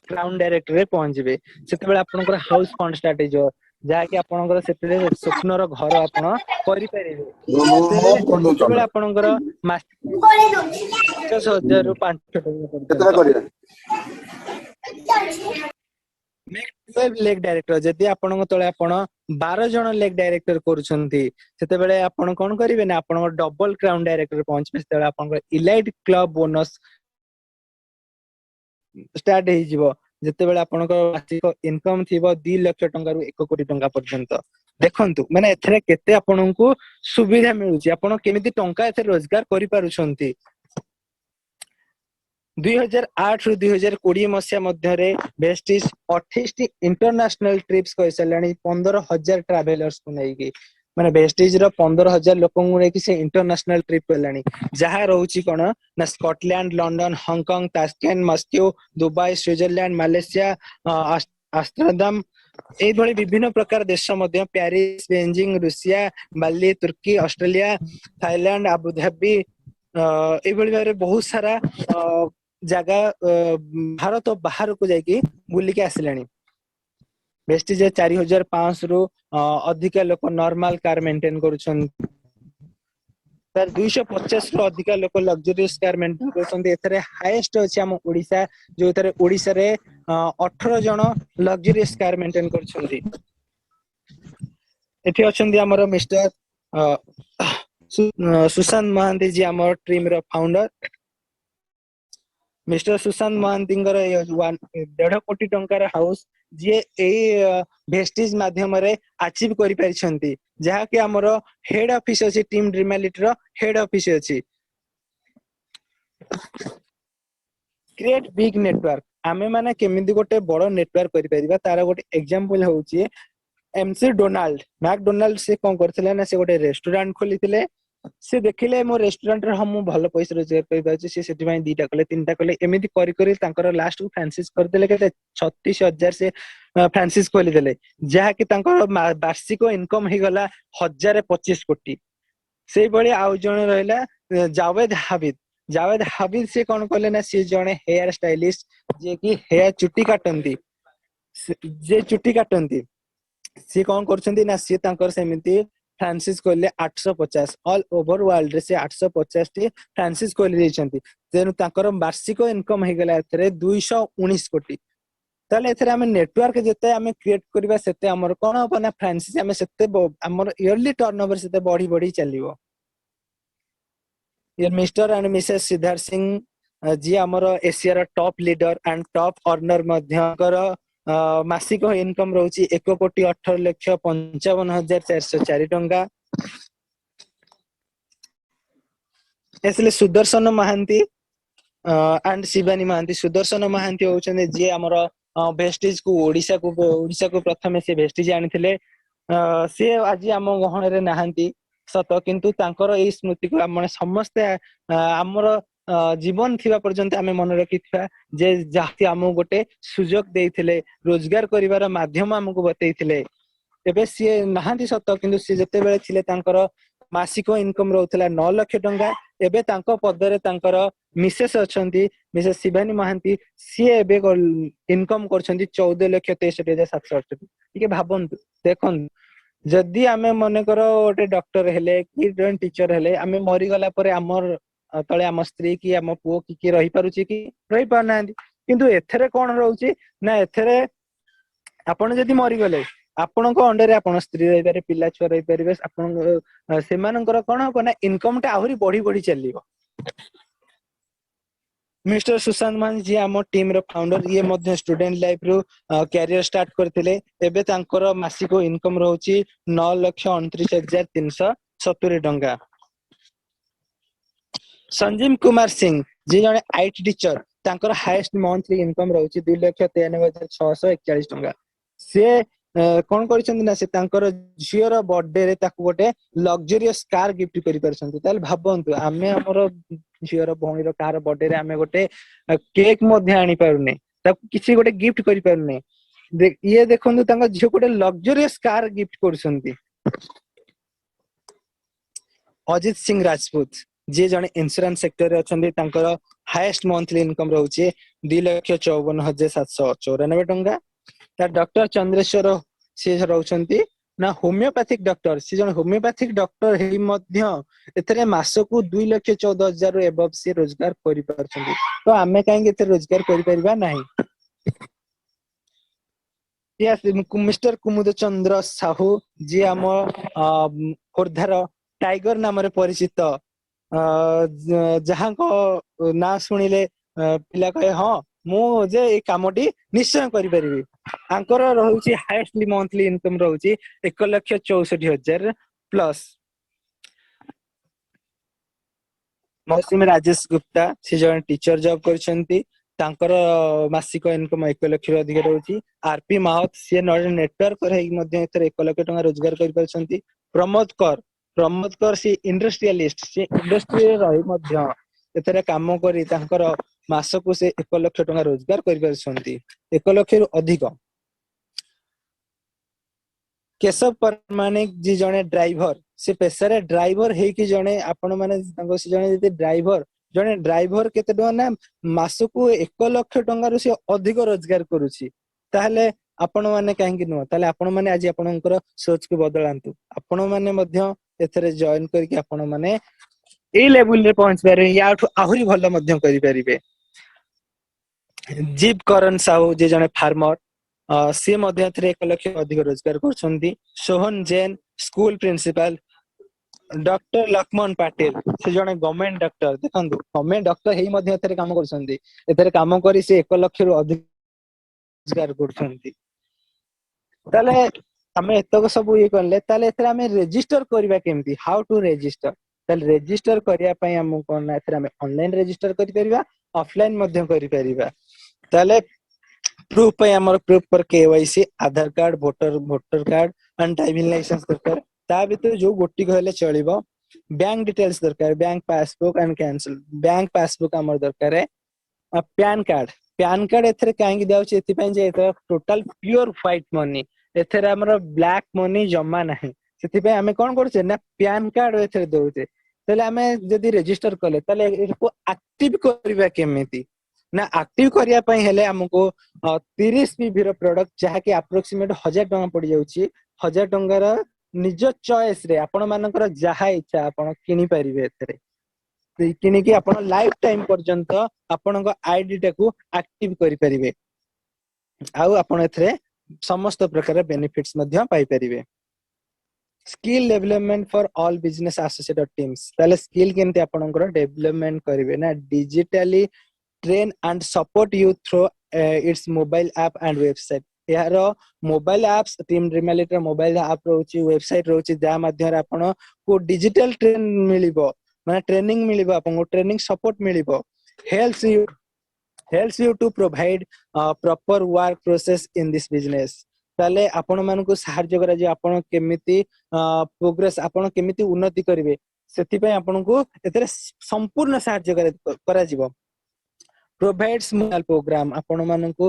କ୍ରାଉନ ଡାଇରେକ୍ଟରରେ ପହଞ୍ଚିବେ। ସେତେବେଳେ ଆପଣଙ୍କର ହାଉସ ଫଣ୍ଡ ଷ୍ଟାର୍ଟ ହେଇଯିବ ଯାହାକି ଆପଣଙ୍କର ସେଥିରେ ସ୍ୱପ୍ନର ଘର ଆପଣ କରିପାରିବେ। ସେତେବେଳେ ଆପଣଙ୍କର ମାସିକ ଇନକମ ଥିବ 50,000 ରୁ 5,00,000 ଟଙ୍କା କେତେଟା ପର୍ଯ୍ୟନ୍ତ। କରିବା? ଲେକ୍ ଡାଇରେକ୍ଟର ଯଦି ଆପଣଙ୍କ ତଳେ ଆପଣ 12 ଜଣ ଲେକ୍ ଡାଇରେକ୍ଟର କରୁଛନ୍ତି ସେତେବେଳେ ଆପଣ କଣ କରିବେ ନା ଆପଣଙ୍କ ଡବଲ କ୍ରାଉନ ଡାଇରେକ୍ଟର ପହଞ୍ଚିବେ। ସେତେବେଳେ ଆପଣଙ୍କ ଇଲାଇଟ୍ କ୍ଲବ ବୋନସ ଷ୍ଟାର୍ଟ ହେଇଯିବ ଯେତେବେଳେ ଆପଣଙ୍କ ମାସିକ ଇନକମ ଥିବ 2,00,000 ଟଙ୍କାରୁ 1,00,00,000 ଟଙ୍କା ପର୍ଯ୍ୟନ୍ତ। ଦେଖନ୍ତୁ ମାନେ ଏଥିରେ କେତେ ଆପଣଙ୍କୁ ସୁବିଧା ମିଳୁଛି, ଆପଣ କେମିତି ଟଙ୍କା ଏଥିରେ ରୋଜଗାର କରିପାରୁଛନ୍ତି। 2008 ରୁ 2020 ମସିହା ମଧ୍ୟରେ ବେଷ୍ଟିଜ 28ଟି ଇଣ୍ଟରନ୍ୟାସନାଲ ଟ୍ରିପ୍ସ କରିସାରିଲାଣି 15,000 ଟ୍ରାଭେଲର୍ସକୁ ନେଇକି। ମାନେ ବେଷ୍ଟିଜ ର 15,000 ଲୋକଙ୍କୁ ନେଇକି ସେ ଇଣ୍ଟରନ୍ୟାସନାଲ ଟ୍ରିପ କଲାଣି ଯାହା ରହୁଛି କଣ ନା Scotland, London, Hong Kong, Tashkent, Moscow, Dubai, Switzerland, Malaysia, Amsterdam ଏଇଭଳି ବିଭିନ୍ନ ପ୍ରକାର ଦେଶ ମଧ୍ୟ Paris, Beijing, Russia, Bali, Turkey, Australia, Thailand, Abu Dhabi ଏଇଭଳି ଭାବରେ ବହୁତ ସାରା ଜାଗା ଭାରତ ବାହାରକୁ ଯାଇକି ବୁଲିକି ଆସିଲାଣି। ବେଷ୍ଟିଜ 4,500 ରୁ ଅଧିକା ଲୋକ ନର୍ମାଲ କାର ମେଣ୍ଟେନ କରୁଛନ୍ତି। 250 ରୁ ଅଧିକା ଲୋକ ଲକ୍ଜରିୟସ୍ କାର ମେଣ୍ଟେନ କରୁଛନ୍ତି। ଏଥିରେ ହାଇଏଷ୍ଟ ଅଛି ଆମ ଓଡିଶା, ଯୋଉଥିରେ ଓଡିଶାରେ 18 ଜଣ ଲକ୍ଜରିୟସ୍ କାର ମେଣ୍ଟେନ କରୁଛନ୍ତି। ଏଠି ଅଛନ୍ତି ଆମର ମିଷ୍ଟର ସୁଶାନ୍ତ ମହାନ୍ତି ଯିଏ ଆମର ଟ୍ରିମ ର ଫାଉଣ୍ଡର। ମିଷ୍ଟର ସୁଶାନ୍ତ ମହାନ୍ତିଙ୍କର 1.5 କୋଟି ଟଙ୍କାର ହାଉସ ଯିଏ ଏଇ ଭେଷ୍ଟିଜ ମାଧ୍ୟମରେ ଆଚିଭ କରିପାରିଛନ୍ତି, ଯାହାକି ଆମର ହେଡ ଅଫିସ ଅଛି ଟିମ ଡ୍ରିମାଲିଟିର ହେଡ ଅଫିସ ଅଛି। କ୍ରିଏଟ ବିଗ ନେଟୱାର୍କ आमे माने केमिति गोटे बड़ नेटवर्क करि परिबा तार गोटे एग्जांपल होउची एमसी डोनाल्ड मैकडोनाल्ड से कौन करथिले ना से गोटे रेस्टोरेंट खोलिथिले से देखिले मो रेस्टोरेंट रे हम भल पैसा रोजगार करि पाछि से सेति पई दीटा कले तीनटा कले एमिति करि करि तांकर लास्ट फ्रांसिस करदेले केते 36,000 से फ्रांसिस खोली देले जहा कि तांकर वार्षिक इनकम हे गला 1,025 कोटी सेही बळी आउ जण रहला जावेद हाबिद से कौन कले ना से जणे हेयर स्टाइलिस्ट जे कि हेयर चुट्टी काटंती जे चुट्टी काटंती सी कौन करछंती ना सी तांकर सेमिति फ्रांसिस कोले 850 ऑल ओवर वर्ल्ड रे से 850 टी फ्रांसिस कोले देछंती तेनु तांकर वार्षिक इनकम हे गेला एथरे 219 कोटी ताले एथरे हम नेटवर्क जते हम क्रिएट करबा सेते हमर कोन बना फ्रांसिस हम सेते हमर इयरली टर्नओवर सेते बढ़ी बढ़ी चलिवो ये Mr and Mrs Siddharth Singh ji हमर एशिया रो top leader and top earner मध्यकर मासिक इनकम रहउची 1,18,55,404 टंका एसले सुदर्शन महांती एंड शिवानी महांती सुदर्शन महांती होचने जे हमर वेस्टेज को ओडिसा को प्रथमे से वेस्टेज आनिथिले से आज हम गहन रे नाहंती सत किंतु तांकर ए स्मृति को हम समस्त हमर जीवन थिबा पर्यंत आमे मन रखिथिबा जे जाति हमो गोटे सुजोग देइथिले रोजगार करिवार माध्यम हमको बतैथिले एबे सी नाहंती सत किंतु सी जते बेले थिले तांकर मासिक इनकम रहउतला 9 लाख टंका एबे तांको पदरे तांकर मिसेस अछंती मिसेस शिवानी महांती सी एबे इनकम करछंती 14,63,708 ठीक भाबंतु देखन जदि आमे मने करो गोटे डॉक्टर हेले कि टीचर हेले आमे मरि गला परे हमर तळे हम स्त्री की हम पुओ की रही पारुची कि रही पार नांदी किंतु एथरे कोन रहउची ना एथरे आपण जदि मरि गले आपण को अंडर आपण स्त्री रही पारे पिला छुआ रही पारे आपण सेमानकर कोन हो ना इनकम टा आहुरी बढ़ी बढ़ी चलिबो मिस्टर सुशांत मान जी हम टीम रो फाउंडर ये मध्य स्टूडेंट लाइफ रो कैरियर स्टार्ट करथिले एबे तांकर मासिक इनकम रहउची 9,29,370 टंका संजीव कुमार सिंह जी जने आईटी टीचर तांकर हाईएस्ट मंथली इनकम रहउची 2,93,641 टंका से कोन करिसंती ना से तांकर झियर बर्थडे रे ताकू गोटे लग्जरियस कार गिफ्ट करि परसंती ताल भाबंतु आमे हमर झियर भौणी रो कार बर्थडे रे आमे गोटे केक मध्ये आनी पारुने ताकू किछि गोटे गिफ्ट करि पारुने ये देखंतु तांका झियो गोटे लग्जरियस कार गिफ्ट करसंती अजित सिंह राजपूत जे जने इंश्योरेंस सेक्टर रे अछंती तांकर हाईएस्ट मंथली इनकम रहउची 2,54,794 टंका ता डॉक्टर चंद्रेश्वर से रहउछंती ना होमियोपैथिक डॉक्टर से जने होमियोपैथिक डॉक्टर हेई मध्य एथरे मासको 2,14,000 रो एबव से रोजगार करि परछंती तो आमे काहे एथे रोजगार करि परिबा नाही यस मिस्टर कुमुद चंद्र साहू जी हम खोर्धार टाइगर नाम रे परिचित जहां को ना सुनिले पिला कहे हां मु जे ए कामटी निश्चय करि परिबी आंकर रहउची हाईएस्टली मंथली इनकम रहउची 1,64,000 प्लस मौसमी राजेश गुप्ता से जन टीचर जॉब करछंती तांकर मासिक इनकम 1 लाख रो अधिक रहउची आरपी माहत से नेटवर्क रे मध्ये एथरे 1 लाख टका रोजगार करि परछंती प्रमोद कर से इंडस्ट्रियलिस्ट से इंडस्ट्री रे रही मध्ये एथरे काम करी तांकर मासको से 1 लाख टका रोजगार करि परछंती 1 लाख रो अधिक केशव परमानिक जी जने ड्राइवर से पेशा ड्राइवर हे कि जने आपण माने तांको से जने जति ड्राइवर केते टका ना मासको 1 लाख टका रो से अधिक रोजगार करूची ताहले आपण माने काहेकि न ताहले आपण माने आज आपणकर सोच को बदलांतु आपण माने मध्य एथरे जॉइन करके आपण माने ए लेवल रे पहुंच पारे या आहुरी भलो मध्य करि परिबे जीव करण साहू जे जने फार्मर से मध्य 1 लाख अधिक रोजगार करछंती Sohan Jain school principal doctor Laxman Patil से जने गवर्नमेंट डॉक्टर देखंतु गवर्नमेंट डॉक्टर हेई मध्य एथरे काम करछंती एथरे काम करी से 1 लाख रो अधिक रोजगार करछंती ताले हमें एतक सब ये करले ताले एथरे हमें रजिस्टर करबा केमती हाउ टू रजिस्टर ताले रजिस्टर करिया पई हम कोन एथरे हमें ऑनलाइन रजिस्टर करि परिबा ऑफलाइन मध्य करि परिबा ताले प्रूफ पे हमर प्रूफ पर KYC Aadhaar card voter card and driving licence दरकार ता भीतर जो गोटी कहले चलिबो बैंक डिटेल्स दरकार bank passbook and cancel bank passbook हमर दरकार है पैन कार्ड एथरे काहे दियाउछ एथि पय जे एथरे टोटल प्योर व्हाइट मनी एथरे हमर ब्लैक मनी जमा नाही सेथि पय हमें कोन करछे ना पैन कार्ड एथरे दउछे तले हमें जदी रजिस्टर करले तले एको एक्टिव करबा केमिति ना एक्टिव करिया पय हेले हमको 30 पीवी रो प्रोडक्ट जहा कि अप्रोक्सीमेट 1000 टका पड़ जाउची 1000 टंकार निज चॉइस रे आपण मानकर जहा इच्छा आपण किनि परिबे एथरे किनि कि आपण लाइफ टाइम पर्यंत आपण आईडी टाकू एक्टिव करि परिबे आउ आपण एथरे समस्त प्रकार बेनिफिट्स मध्य पाई परिबे skill development for all business associated teams ताले स्किल केमते आपनकर डेवलपमेंट करिवे ना digitally train and support you through its mobile app and website यार मोबाइल एप्स टीम ड्रीमैलिटर मोबाइल ऐप रोची वेबसाइट रोची जा माध्यम आपण को डिजिटल ट्रेन मिलिबो माने ट्रेनिंग मिलिबो आपन को ट्रेनिंग सपोर्ट मिलिबो helps you to provide proper work process in this business ताले आपण मान को सहायता करा जे आपण केमिति प्रोग्रेस आपण केमिति उन्नति करिवे सेति पय आपण को एतरे संपूर्ण सहायता करा जिवो प्रोवाइड स्मॉल प्रोग्राम आपण मान को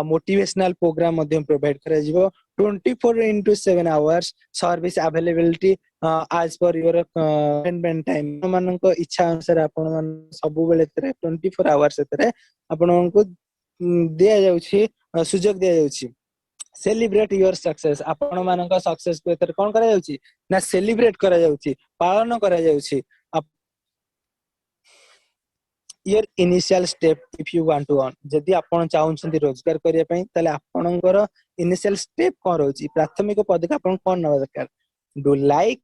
मोटिवेशनल प्रोग्राम मध्यम प्रोवाइड करा जिवो 24/7 आवर्स सर्विस अवेलेबिलिटी आज पर योर पेमेंट टाइम मान को इच्छा अनुसार आपण मान सब बेले 24 आवर्स एतरे आपण को दिया जाउछि सुजोग दिया जाउछि सेलिब्रेट योर सक्सेस आपण मानक सक्सेस को एतर कोन करा जाउछि ना सेलिब्रेट करा जाउछि पालन करा जाउछि your initial step if you want to earn जदी आपण चाहुछन्ती रोजगार करिया पई तले आपणकर इनिशियल स्टेप कोन रहउछि प्राथमिक पदक आपण कोन नवा दरकार do like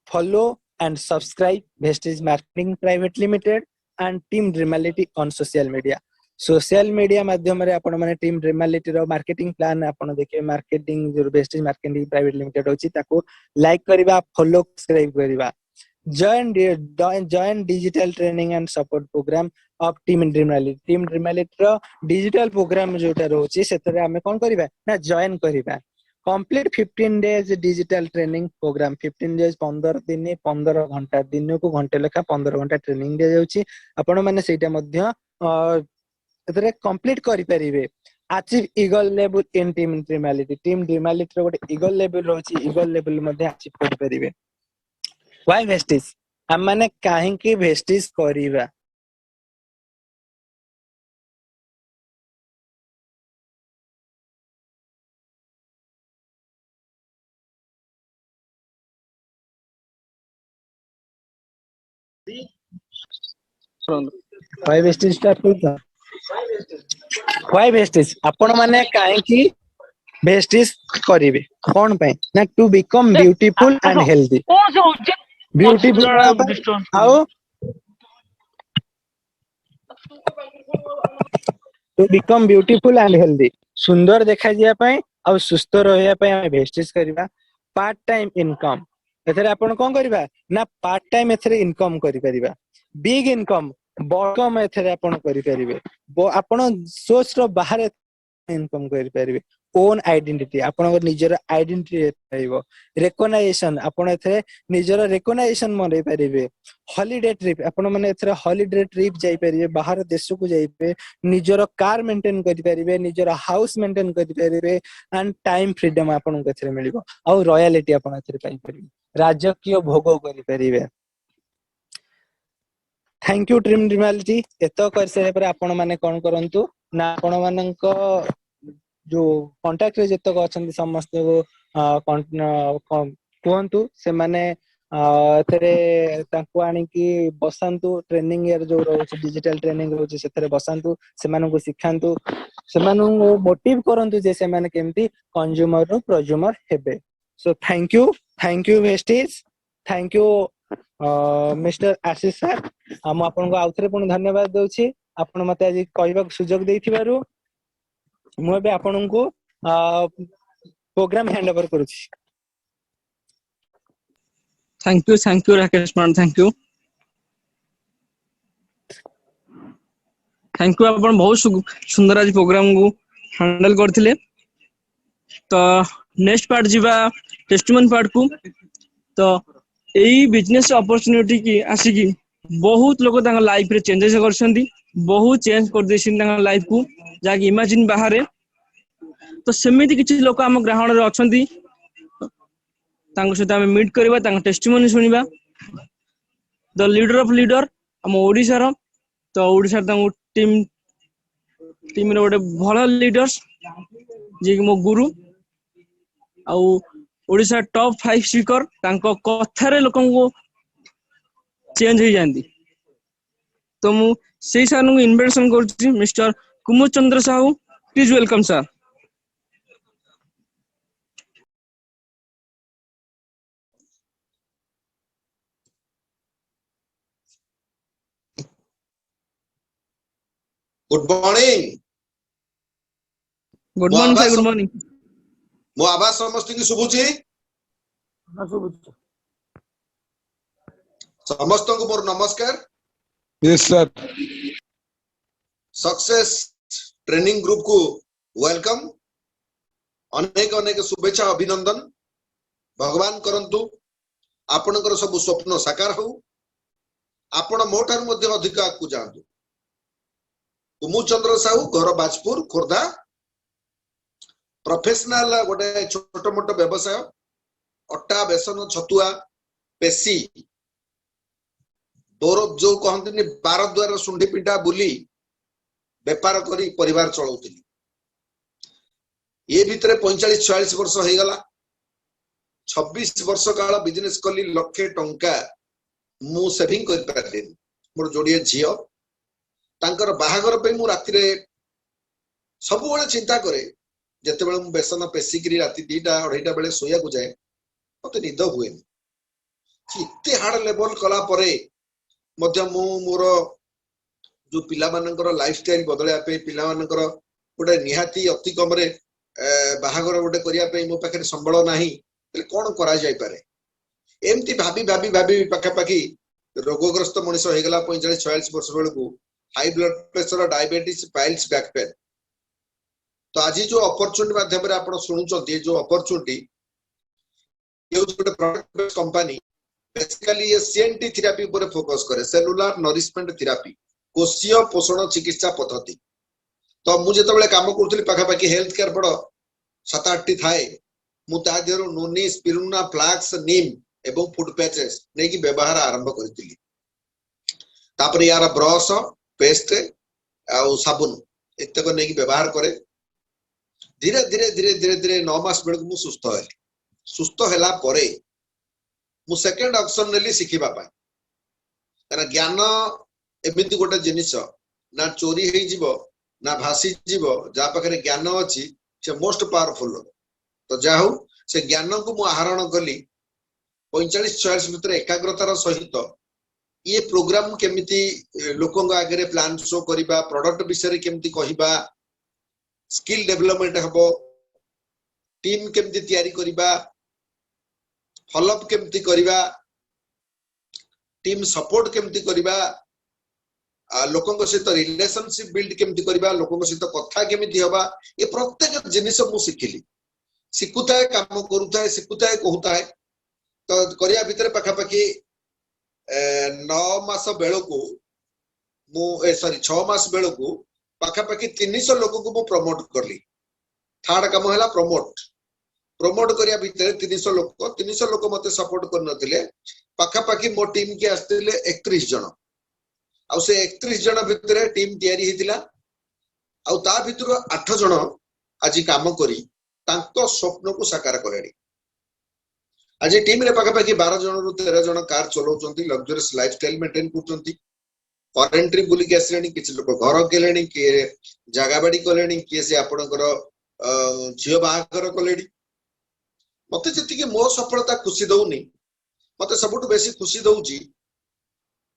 follow and subscribe Vestige marketing private limited and team Dreamality on social media माध्यम रे आपण माने टीम ड्रीमैलिटी रो मार्केटिंग प्लान आपण देखिए मार्केटिंग जो वेस्टेज मार्केटिंग प्राइवेट लिमिटेड होची ताको लाइक करबा फॉलो सब्सक्राइब करबा join digital training and support program of team Dreamality रो डिजिटल प्रोग्राम जोटा रहउची सेतरे हमें कोन करबा ना जॉइन करबा complete 15 days digital training program 15 days 15 दिन 15 घंटा दिन को घंटे लेखा 15 घंटा ट्रेनिंग दे जाउची आपण माने सेटा मध्य एतरे कंप्लीट करि परिबे achieve eagle level in team Dreamality रो गोटे ईगल लेवल रहउची ईगल लेवल मध्ये अचीव करि परिबे व्हाई वेस्टेज हम माने काहे की वेस्टेज करिबा व्हाई वेस्टेज स्टार्ट करता व्हाई वेस्टेज आपण माने काहे की वेस्टेज करिवे कोन पे ना to become beautiful and healthy beautiful आओ to become beautiful and healthy सुंदर देखा जिया पय आ सुस्थ रहया पय हम वेस्टेज करबा पार्ट टाइम इनकम एथरे आपण कोन करबा ना पार्ट टाइम एथरे इनकम करि परिबा बिग इनकम बकम एथरे आपण करि परिबे आपण सोच रो बाहर इनकम करि परिबे ओन आइडेंटिटी आपन निजर आइडेंटिटी रहइबो रिकॉग्नाइजेशन आपन एथरे निजर रिकॉग्नाइजेशन मरै परिबे हॉलिडे ट्रिप आपन माने एथरे हॉलिडे ट्रिप जाई परिबे बाहर देश को जाइबे निजर कार मेंटेन करि परिबे निजर हाउस मेंटेन करि परिबे एंड टाइम फ्रीडम आपन को एथरे मिलिबो आ रॉयल्टी आपन एथरे पाई परिबे राजकीय भोग करि परिबे थैंक यू ड्रीम ड्रीमैलिटी एतो कर से पर आपण माने कोन करंतु ना आपण मानक जो कांटेक्ट रे जतक अछंती समस्त को कहंतु से माने एथरे तांको आनी की बसंतु ट्रेनिंग यर जो रहउची डिजिटल ट्रेनिंग रहउची सेथरे बसंतु से मानको सिखांतु से मानु मोटिव करंतु जे से माने केमती कंज्यूमर रो प्रोज्यूमर हेबे so thank you wastage thank you mister Ashish sir हम आपन को आउथरे पुनी धन्यवाद दउची आपण मते आज कहबा सुजोग देथिबारु मु बे आपन को प्रोग्राम हैंड ओवर करूची थैंक यू राकेश मान थैंक यू थैंक यू आपण बहुत सुंदर आज प्रोग्राम को हैंडल करथिले। तो नेक्स्ट पार्ट जीवा टेस्टिमोनी पार्ट को। तो एई बिजनेस अपॉर्चुनिटी की आसिकी बहुत लोग तांगा लाइफ रे चेंजेस करछंती, बहुत चेंज कर देछिन तांगा लाइफ को जाकी इमेजिन बाहर। तो सेमिति किछि लोक हम ग्रहण रे अछंती, तांको सहित हम मीट करबा, तांका टेस्टिमोनी सुनिबा। द लीडर ऑफ लीडर हम ओडिसा रो, तो ओडिसा तांको टीम रे गोटे भल लीडर्स जे मो गुरु आउ ओडिसा टॉप 5 स्पीकर तांको कथारे लोकन को चेंज हो जांदी। तो मु सेई सर को इन्विटेशन करछि mister Kumud Chandra Sahu, please welcome sir. Good morning. Good morning sir, good morning. मो आवाज समस्त की शुभुची? समस्त को मोर नमस्कार। Yes sir. Success training group को वेलकम। अनेक अनेक शुभेच्छा अभिनंदन। भगवान करंतु आपनकर सब स्वप्न साकार हो। आपण मोठार मध्ये अधिक आगु जांतु। कुमुद चंद्र साहू, घर बाजपुर खोर्धा। प्रोफेशनल गोटे छोट मोट व्यवसाय, अट्टा बेसन छतुआ पेशी दोर जो कहते 12 द्वार सुंडी पिंडा बुली बेपार करी परिवार चलाउतिली। ये भितरे 45-46 वर्ष हो गला। 26 वर्ष काल बिजनेस कली, लक्षे टंका मु सेविंग कर पारली। मोर जोड़िए झियो तांकर बाहागर पे मु राति रे सब बेले चिंता करे। जते बेले मु बेसन पेसिकरी राति 2टा-2:30 बेले सोया को जाए, मते निद हुए। इते हार्ड लेवल कला परे मध्य मु मोर जो पिला मानकर लाइफस्टाइल बदलया पे, पिला मानकर गोटे निहाती अति कम रे बाहागर गोटे करिया पे मो पाखे संबळ नाही, तले कोन करा जाय पारे। एमती भाबी भाबी भाबी पाखापाखी रोगग्रस्त मनुष्य हो गला। 45-46 वर्ष बेलू high blood pressure, diabetes, piles, back pain. तो आज जो अपॉर्चुनिटी माध्यम रे आपण सुनुचंती, जो अपॉर्चुनिटी ये गोटे प्रोडक्ट बेस्ड कंपनी बेसिकली ये सीएनटी थेरेपी ऊपर फोकस करे, सेलुलर नरिशमेंट थेरेपी, कोषीय पोषण चिकित्सा पद्धति। तो मु जेतबेले काम करथली पाखापाखी हेल्थ केयर बड़ 7-8 थाए, मु ता देरो नोनी, स्पिरुलिना, फ्लैक्स, नीम एवं फूड पैचेस नै कि व्यवहार आरंभ करथिली। तापर यार ब्रश, पेस्ट आउ साबुन एतक नै कि व्यवहार करे। धीरे धीरे धीरे धीरे धीरे 9 मास बेल मु सुस्थ है। सुस्थ हैला परे मु सेकंड ऑप्शन नेली सिखिबा पाए। कारण ज्ञान एमिति गोटे जिनिस ना चोरी हे जीवो ना भासी जीवो। जा पाखरे ज्ञान अछि से मोस्ट पावरफुल। तो जाहु से ज्ञान को मु आहरण कली। 45-46 भीतर एकाग्रतार सहित ये प्रोग्राम केमिति लोकंग आगे रे प्लान शो करिबा, प्रोडक्ट विषय रे केमिति कहिबा, स्किल डेवलपमेंट हबो, टीम केमिति तयारी करिबा, फॉलोअप केमिति करिबा, टीम सपोर्ट केमिति करिबा, लोकंग सहित रिलेशनशिप बिल्ड केमिति करिबा, लोकंग सहित कथा केमिति हबा, ये प्रत्येक जिनिस मु सिखिली। सिकुताय काम करूताय, सिकुताय कहूताय। तो करिया भितर पाखापाखी 9 मास बेलू मु 6 मास बेलू पाखापाखी 300 लोक को मु प्रमोट करली। थर्ड काम हैला प्रमोट करिया भितर 300 लोक मते सपोर्ट कर नथिले। पाखापाखी मो टीम के आस्तिले 31 जन। आ से 31 जन भितर टीम तयारी हितिला। आ ता भितर 8 जन आज काम करी तांको स्वप्न को साकार करेनी। आज टीम रे पाखापाखी 12 जन रु 13 जन कार चलाउचंती, लग्जरियस लाइफस्टाइल मेंटेन करचंती। फॉरेन ट्रिप बुली के आसलेनी, किछि लोक घर केलेनी, कि जागा बाड़ी कलेनी, कि से आपनकर झियो बाहागर कलेनी। मते जति के मो सफलता खुशी दउनी, मते सबटु बेसी खुशी दउची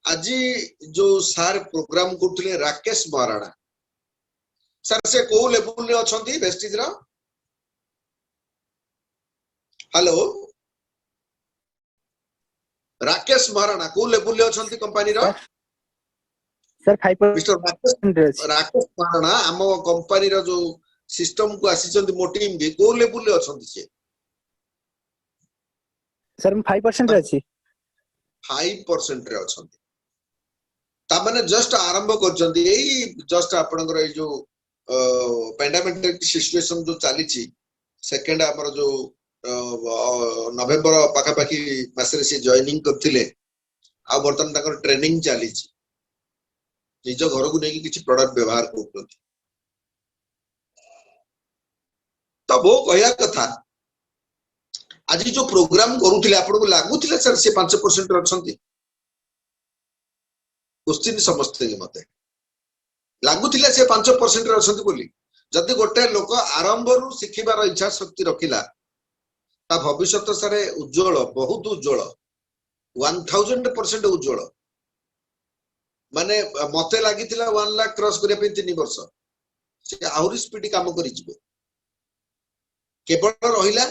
आज जो सार प्रोग्राम करथले राकेश महाराणा सर। से को लेवल रे अछंती वेस्टिज रा? हेलो राकेश महाराणा को लेवल रे अछंती कंपनी रा? सर 5% मिस्टर रे अछि राकेश महाराणा आम कंपनी रो जो सिस्टम को आसीचंती मो टीम भी को लेवल ले अछंती से सर हम 5% रे अछि 5% रे अछंती ता माने जस्ट आरंभ करचंती एई जस्ट आपनकर ए जो पैंडेमिक सिचुएशन जो चली छी सेकंड हमर जो नवेम्बर पाखा पाखी मासरे से जॉइनिंग करथिले आ बर्तन तकर ट्रेनिंग चली छी निज घर को नेकी किछि प्रोडक्ट व्यवहार करथि तो वो कहया कथा आज जो प्रोग्राम करूथिले आपन को लागुथिले सर से 5% रछंती क्वेश्चन समझते के मते लागुथिले से 5% रछंती बोली जदि गोटे लोक आरंभ रु सिखिबार इच्छा शक्ति रखिला ता भविष्यत सारे उज्जवल बहुत उज्जवल 1000% उज्जवल माने मते लागिथिला 1 लाख क्रॉस करिया पे 3 वर्ष से आहुरी स्पीड काम करि जिवे केवल रहिला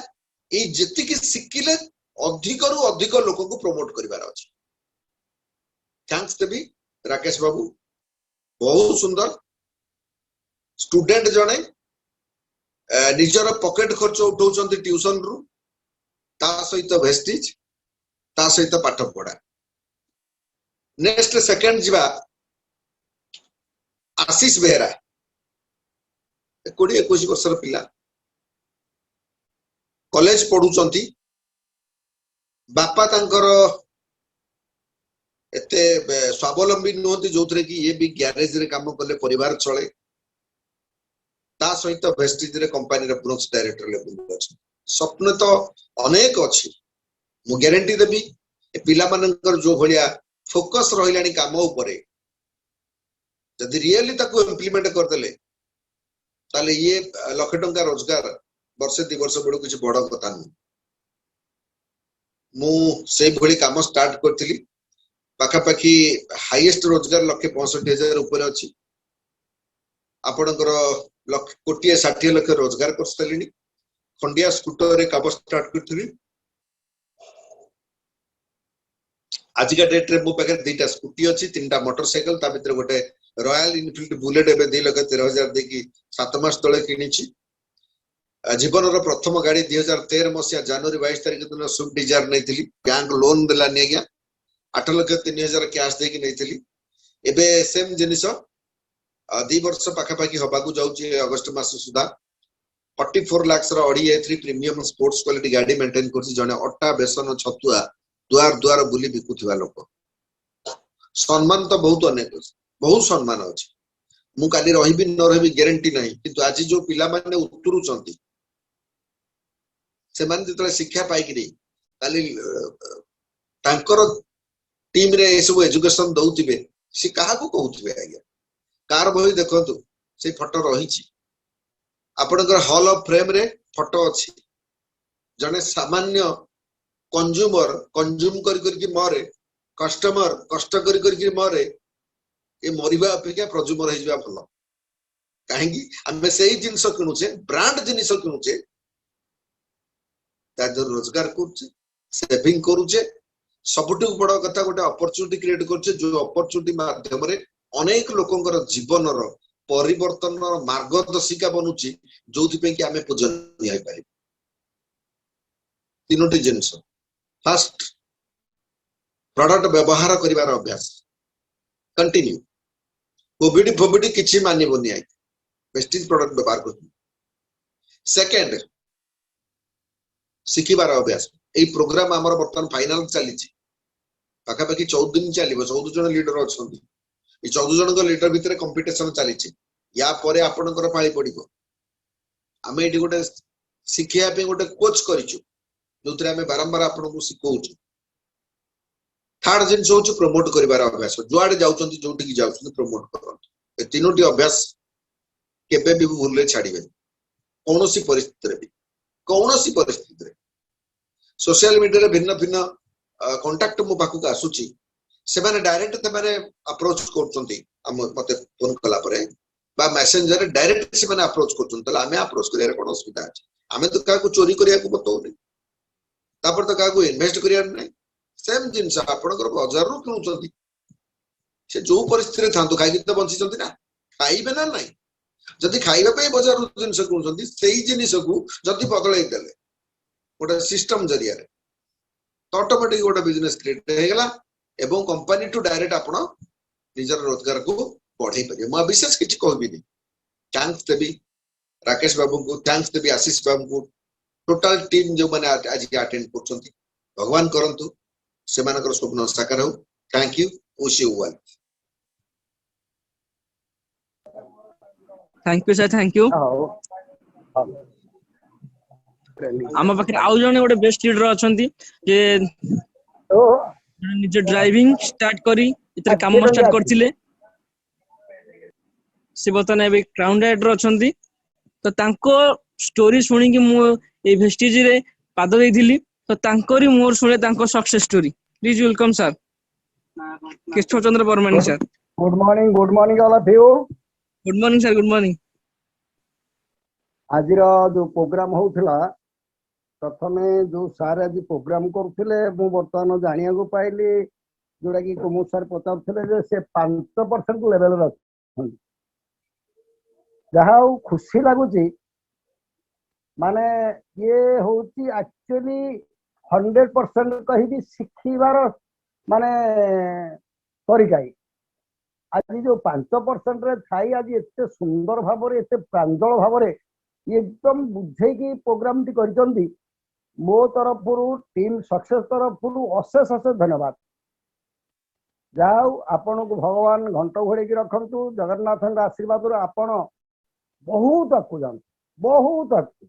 ए जति कि सिखिले अधिक रु अधिक लोक को प्रमोट करिवार अछि थैंक्स देबी राकेश बाबू बहुत सुंदर स्टूडेंट जणे निजर पॉकेट खर्च उठाउछंती ट्यूशन रु ता सहित वेस्टेज ता सहित पाठ पढा नेक्स्ट सेकंड जिबा आशीष बेहरा 20-21 वर्षर पिला कॉलेज पढुचंती बापा तांकर एते स्वावलंबी नोती जोथरे कि ये भी गैरेज रे काम करले परिवार चले ता सहित वेस्टेज रे कंपनी रे ब्रांच डायरेक्टर लेवल अछि स्वप्न तो अनेक अछि मु गारंटी देबी ए पिला मानकर जो भलिया फोकस रहिलानी काम ऊपर जदि रियली ताको इंप्लीमेंट कर देले ताले ये लाख टंका रोजगार वर्ष 2 वर्ष बड़ किछ बड़ कथा न मु से भली काम स्टार्ट करथिली पाखा पाखी हाईएस्ट रोजगार 1,65,000 ऊपर अछि आपनकर कोटी 60 लाख रोजगार करस्तलिनी खंडिया स्कूटर रे काम स्टार्ट करथिली आज का डेट रे मो पाखे 2टा स्कूटी अछि 3टा मोटरसाइकिल ता भीतर गोटे रॉयल इनफील्ड बुलेट एबे 2,13,000 देकी 7 मास तळे किनिछि जीवन रो प्रथम गाड़ी 2013 मसिया जनवरी 22 तारिख दिन स्विफ्ट डिजायर नैथिली बैंक लोन देला नि गया 8,03,000 कैश देकी नैथिली एबे सेम जिनिस 2 वर्ष पाखा पाखी होबा को जाउची अगस्त मास सुधा 44 लाख रो Audi A3 premium sports quality गाड़ी मेंटेन करछि जने अट्टा बेसन छतुआ द्वार द्वार बुली बिकुथिबा लोक सम्मान तो बहुत अनेक बहुत सम्मान अछि मु काली रहिबि न रहिबि ग्यारंटी नाही किंतु आज जो पिला माने उतरुचंती से मान जतले शिक्षा पाई कि काली तांकर टीम रे ए सब एजुकेशन दउतिबे से काहा को कहउतिबे आज्ञा कार बही देखंतु से फोटो रहिछि आपनकर हॉल ऑफ फ्रेम रे फोटो अछि जने सामान्य कंज्यूमर कंज्यूम करी मरे कस्टमर कष्ट करी मरे ए मरिबा अपेक्षा प्रज्यूमर हे जिबा भलो काहेकि हमें सही जिंस किनुचे ब्रांड जिनिस किनुचे ता रोजगार करछे सेविंग करूचे सबटु बड़ कथा गोटे अपॉर्चुनिटी क्रिएट करछे जो अपॉर्चुनिटी माध्यम रे अनेक लोकंकर जीवन रो परिवर्तन मार्गदर्शिका बनुची जोथि पे कि हमें पूजनीय होई पारि तीनोटी जिनिस फर्स्ट प्रोडक्ट व्यवहार करिवार अभ्यास कंटिन्यू कोविड फोविड किछि मानिबोनी आइ वेस्टेज प्रोडक्ट व्यवहार कर सेकंड सिखिबार अभ्यास ए प्रोग्राम हमर वर्तमान फाइनल चली छि पाखा पाखी 14 दिन चलिबो 14 जन लीडर अछंती ए 14 जन को लीडर भितरे कंपटीशन चली छि या परे आपनकर पाळी पडिबो हमें एटी गोटे सिखिया पे गोटे कोच करिछु जोतरे हमें बारंबार आपन को सिखौछु थर्ड जिन सोच प्रमोट करिवार अभ्यास जुआडे जाउचंती जोटी की जाउचंती प्रमोट करंतु ए तीनोटी अभ्यास केबे भी भूलले छाडिबे कोनोसी परिस्थिति रे सोशल मीडिया रे भिन्न भिन्न कांटेक्ट मो पाखु का आसुची से माने डायरेक्ट ते माने अप्रोच करचंती हम मते फोन कला परे बा मैसेंजर रे डायरेक्ट से माने अप्रोच करचंती तला हमें अप्रोच करिया रे कोन असुविधा अछि हमें तो का को चोरी करिया को बतौनी तापर तो का को इन्वेस्ट करिया नै सेम जिंस आपनकर बाजार रु किनुचंती से जो परिस्थिति था खाई तो बंची ना खाइबे ना नहीं जदि खाइबा पे बजार जिनस किणुଛନ୍ତି सेही जिनिस को जदि बदलै देले गोटे सिस्टम जरिया तो ऑटोमेटिक गोटे बिजनेस क्रिएट हो गला एवं कंपनी टू डायरेक्ट आपण निजर रोजगार को बढ़ाई पारे मैं विशेष किसी कहबी थैंक्स देवी राकेश बाबू को थैंक्स देवी आशीष बाबू को टोटल टीम जो मैंने आज अटेंड कर भगवान करंतु से मानकर स्वप्न साकार हो thank you wish you well thank you sir thank you आम पाखे आउ जने गोटे बेस्ट लीडर अछंती जे निज ड्राइविंग स्टार्ट करी इतरे काम स्टार्ट करथिले से बतने अभी क्राउन राइडर अछंती तो तांको स्टोरी सुनी कि मु ए वेस्टेज रे पाद देइथिली तो तांकोरी मोर सुने तांको success story please welcome sir Keshav Chandra Paramani sir good morning all of you good morning sir good morning आज जो प्रोग्राम होउथला प्रथमे जो सार आज प्रोग्राम करथिले मु वर्तमान जानिया को पाइली जोड़ा कि कुमुद सर पचारथिले जे से 5% लेवल रे अछन जहा खुशी लागुची माने ये होची एक्चुअली 100% कहि शिखिबार माने तरीका आज जो 5% रे थाई आज एते सुंदर भाबरे एते प्रांजल भाबरे एकदम बुझे कि प्रोग्राम टी करिसंती मो तरफ टीम सक्सेस तरफ अशेष अशेष धन्यवाद जाओ आपण को भगवान घंट घोड़े रखंतु जगन्नाथ आशीर्वाद आपण बहुत आगू जान बहुत आगू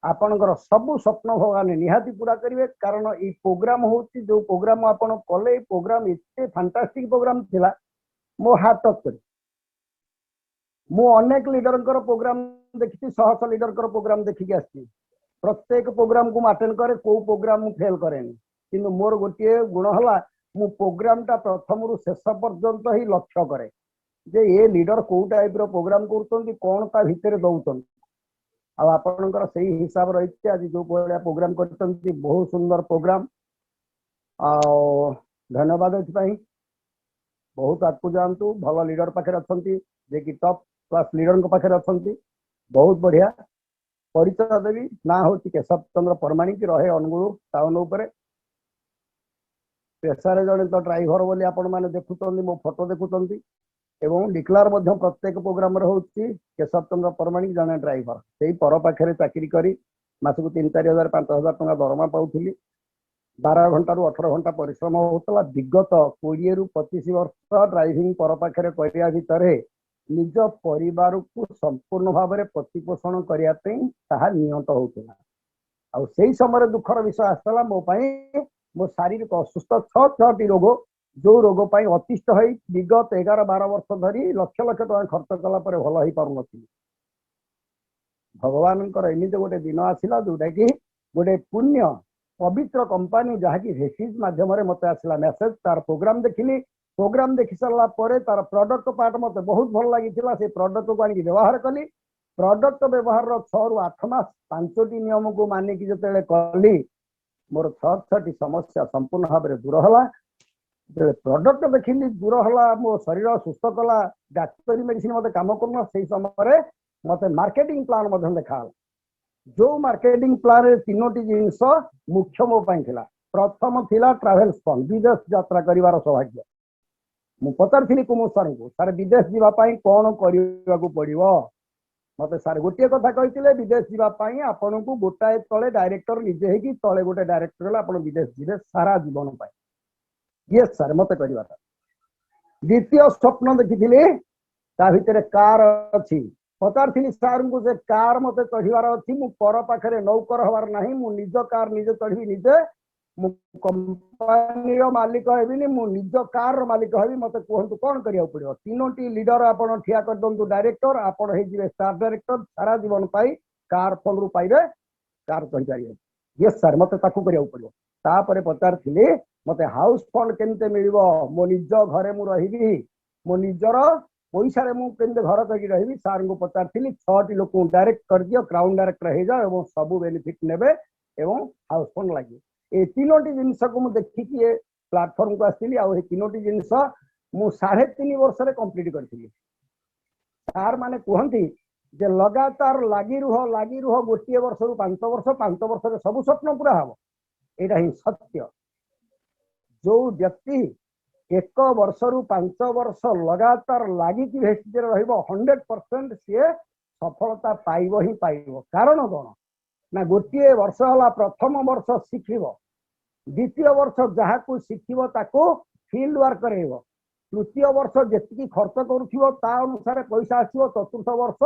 आपणकर सब स्वप्न भगवान निहाती पूरा करेंगे कारण ये प्रोग्राम होची जो प्रोग्राम आपण कले प्रोग्राम एते फैंटास्टिक प्रोग्राम थिला मो हाथ टच कर मु अनेक लीडर प्रोग्राम देखी शह शह लीडर प्रोग्राम देखिक आसी प्रत्येक प्रोग्राम को अटेंड करे को प्रोग्राम फेल करेनि किंतु मोर गोटे गुण है मु प्रोग्राम टा प्रथम रु शेष पर्यंत ही लक्ष्य करे जे ये लीडर को टाइप रो प्रोग्राम करतोंती कोन ता भितर दउतोंती आ आपनकर सही हिसाब रही आज जो प्रोग्राम करतोंती बहुत सुंदर प्रोग्राम आ धन्यवाद एथि बहुत आगु जातु भल लीडर पाखे अच्छी जे कि टॉप क्लास लीडर पाखे अच्छी बहुत बढ़िया परिचय देवी ना हूँ केशव चंद्र परमाणी की रहे अनुगुल टाउन उपर पेशारे जड़े तो ड्राइवर बोली आपण मैंने देखुं मो फोटो देखुं एवं डिक्लार प्रत्येक प्रोग्राम होची केशव चंद्र परमाणी जड़े ड्राइवर से पर पाखे चाकरी करी मासक 3-4 हजार 5,000 टका दरमा पाउली 12 घंटा रु 18 घंटा परिश्रम होता विगत 20 रु 25 वर्ष ड्राइविंग पर पाखे करिया भितर निज परिवार को संपूर्ण भाव में प्रतिपोषण करने नियत होता आ समय दुखर विषय आसला मो मो शारीरिक असुस्थ 6-6टी रोग जो रोग अतिष्ठ हो विगत 11-12 वर्ष धरी लक्ष लक्ष टका खर्च कला भल हो पार भगवान एमती गोटे दिन आसला जोटा कि गोटे पुण्य पवित्र कंपनी जहाँकि रेसिज मध्यम मत आसला मेसेज तार प्रोग्राम देखी सारा तार प्रोडक्ट पार्ट मत बहुत भल लगी से प्रोडक्ट को आनी व्यवहार कली प्रोडक्ट व्यवहार 6 रु 8 मास 5टी नियम को मानिकी जो कली मोर 6टी समस्या संपूर्ण भाव में दूर है जो प्रोडक्ट देखिली दूर है मो शरीर सुस्थ कला डाक्तरी मेडिसिन मत कम करना से समय मत मार्केटिंग प्लान देखा जो मार्केटिंग प्लान 3टी जिनस मुख्य मो प्रथम थिला ट्रावेल्स फंड विदेश यात्रा करिवार सौभाग्य मु पचारि कुमुद सर को सर विदेश जावाई कौन करने को पड़ो मत सर गोटे कथा कहते विदेश जावाई आपन को गोटाए तले डायरेक्टर निजे ही तले गोटे डायरेक्टर आप विदेश जीवे सारा जीवन ये सर मत करवा द्वितीय स्वप्न देखी ता भितर कार अच्छी पचारि सार को से कार मत चढ़ार अच्छी मु पर पाखे नौकर हबार ना मु निज कार निजे चढ़ी निजे मु कंपनी मालिक हेबिनी मु निज कार मालिक हेबी मत कहतु कौन करिया पड़ो 3टी लीडर आपन ठिया कर दंतु डायरेक्टर आपन हे जिवे स्टाफ डायरेक्टर सारा जीवन पाई कार फंड रु पाइबे कार चढ़ी पारिबे ये सर मत ताकू करिया पड़ो तापरे पचारथिली मते हाउस फंड केनते मिलिबो मो निज घरे मु रहिबी मो निजर पैसा रे मु केनते घर करके रहिबी सार को पचारथिली 6टी लोक डायरेक्ट कर दियो क्राउन डायरेक्टर हे जाओ एवं सब बेनिफिट नेबे एवं हाउस फंड लागि ए 3टी जिनस को मुझे देखिए प्लाटफर्म को आसती आ 3टी जिनस मु 3.5 वर्ष कंप्लीट करथिली सार माने कहंती जे लगातार लागी रुह गोटे वर्ष रु 5 वर्ष रे सब स्वप्न पूरा हबो एटा ही सत्य जो व्यक्ति 1 वर्ष रु 5 वर्ष लगातार लागी कि भेस्टिज रहइबो 100% से सफलता पाइबो ही पाइबो कारण कोन ना गोटे वर्ष होला प्रथम वर्ष शिखिबो द्वितीय वर्ष जहा को शिखिबो ताको फील्ड वर्क करेबो तृतीय वर्ष जेतिकी खर्च करूथिबो ता अनुसार पैसा आसीबो चतुर्थ वर्ष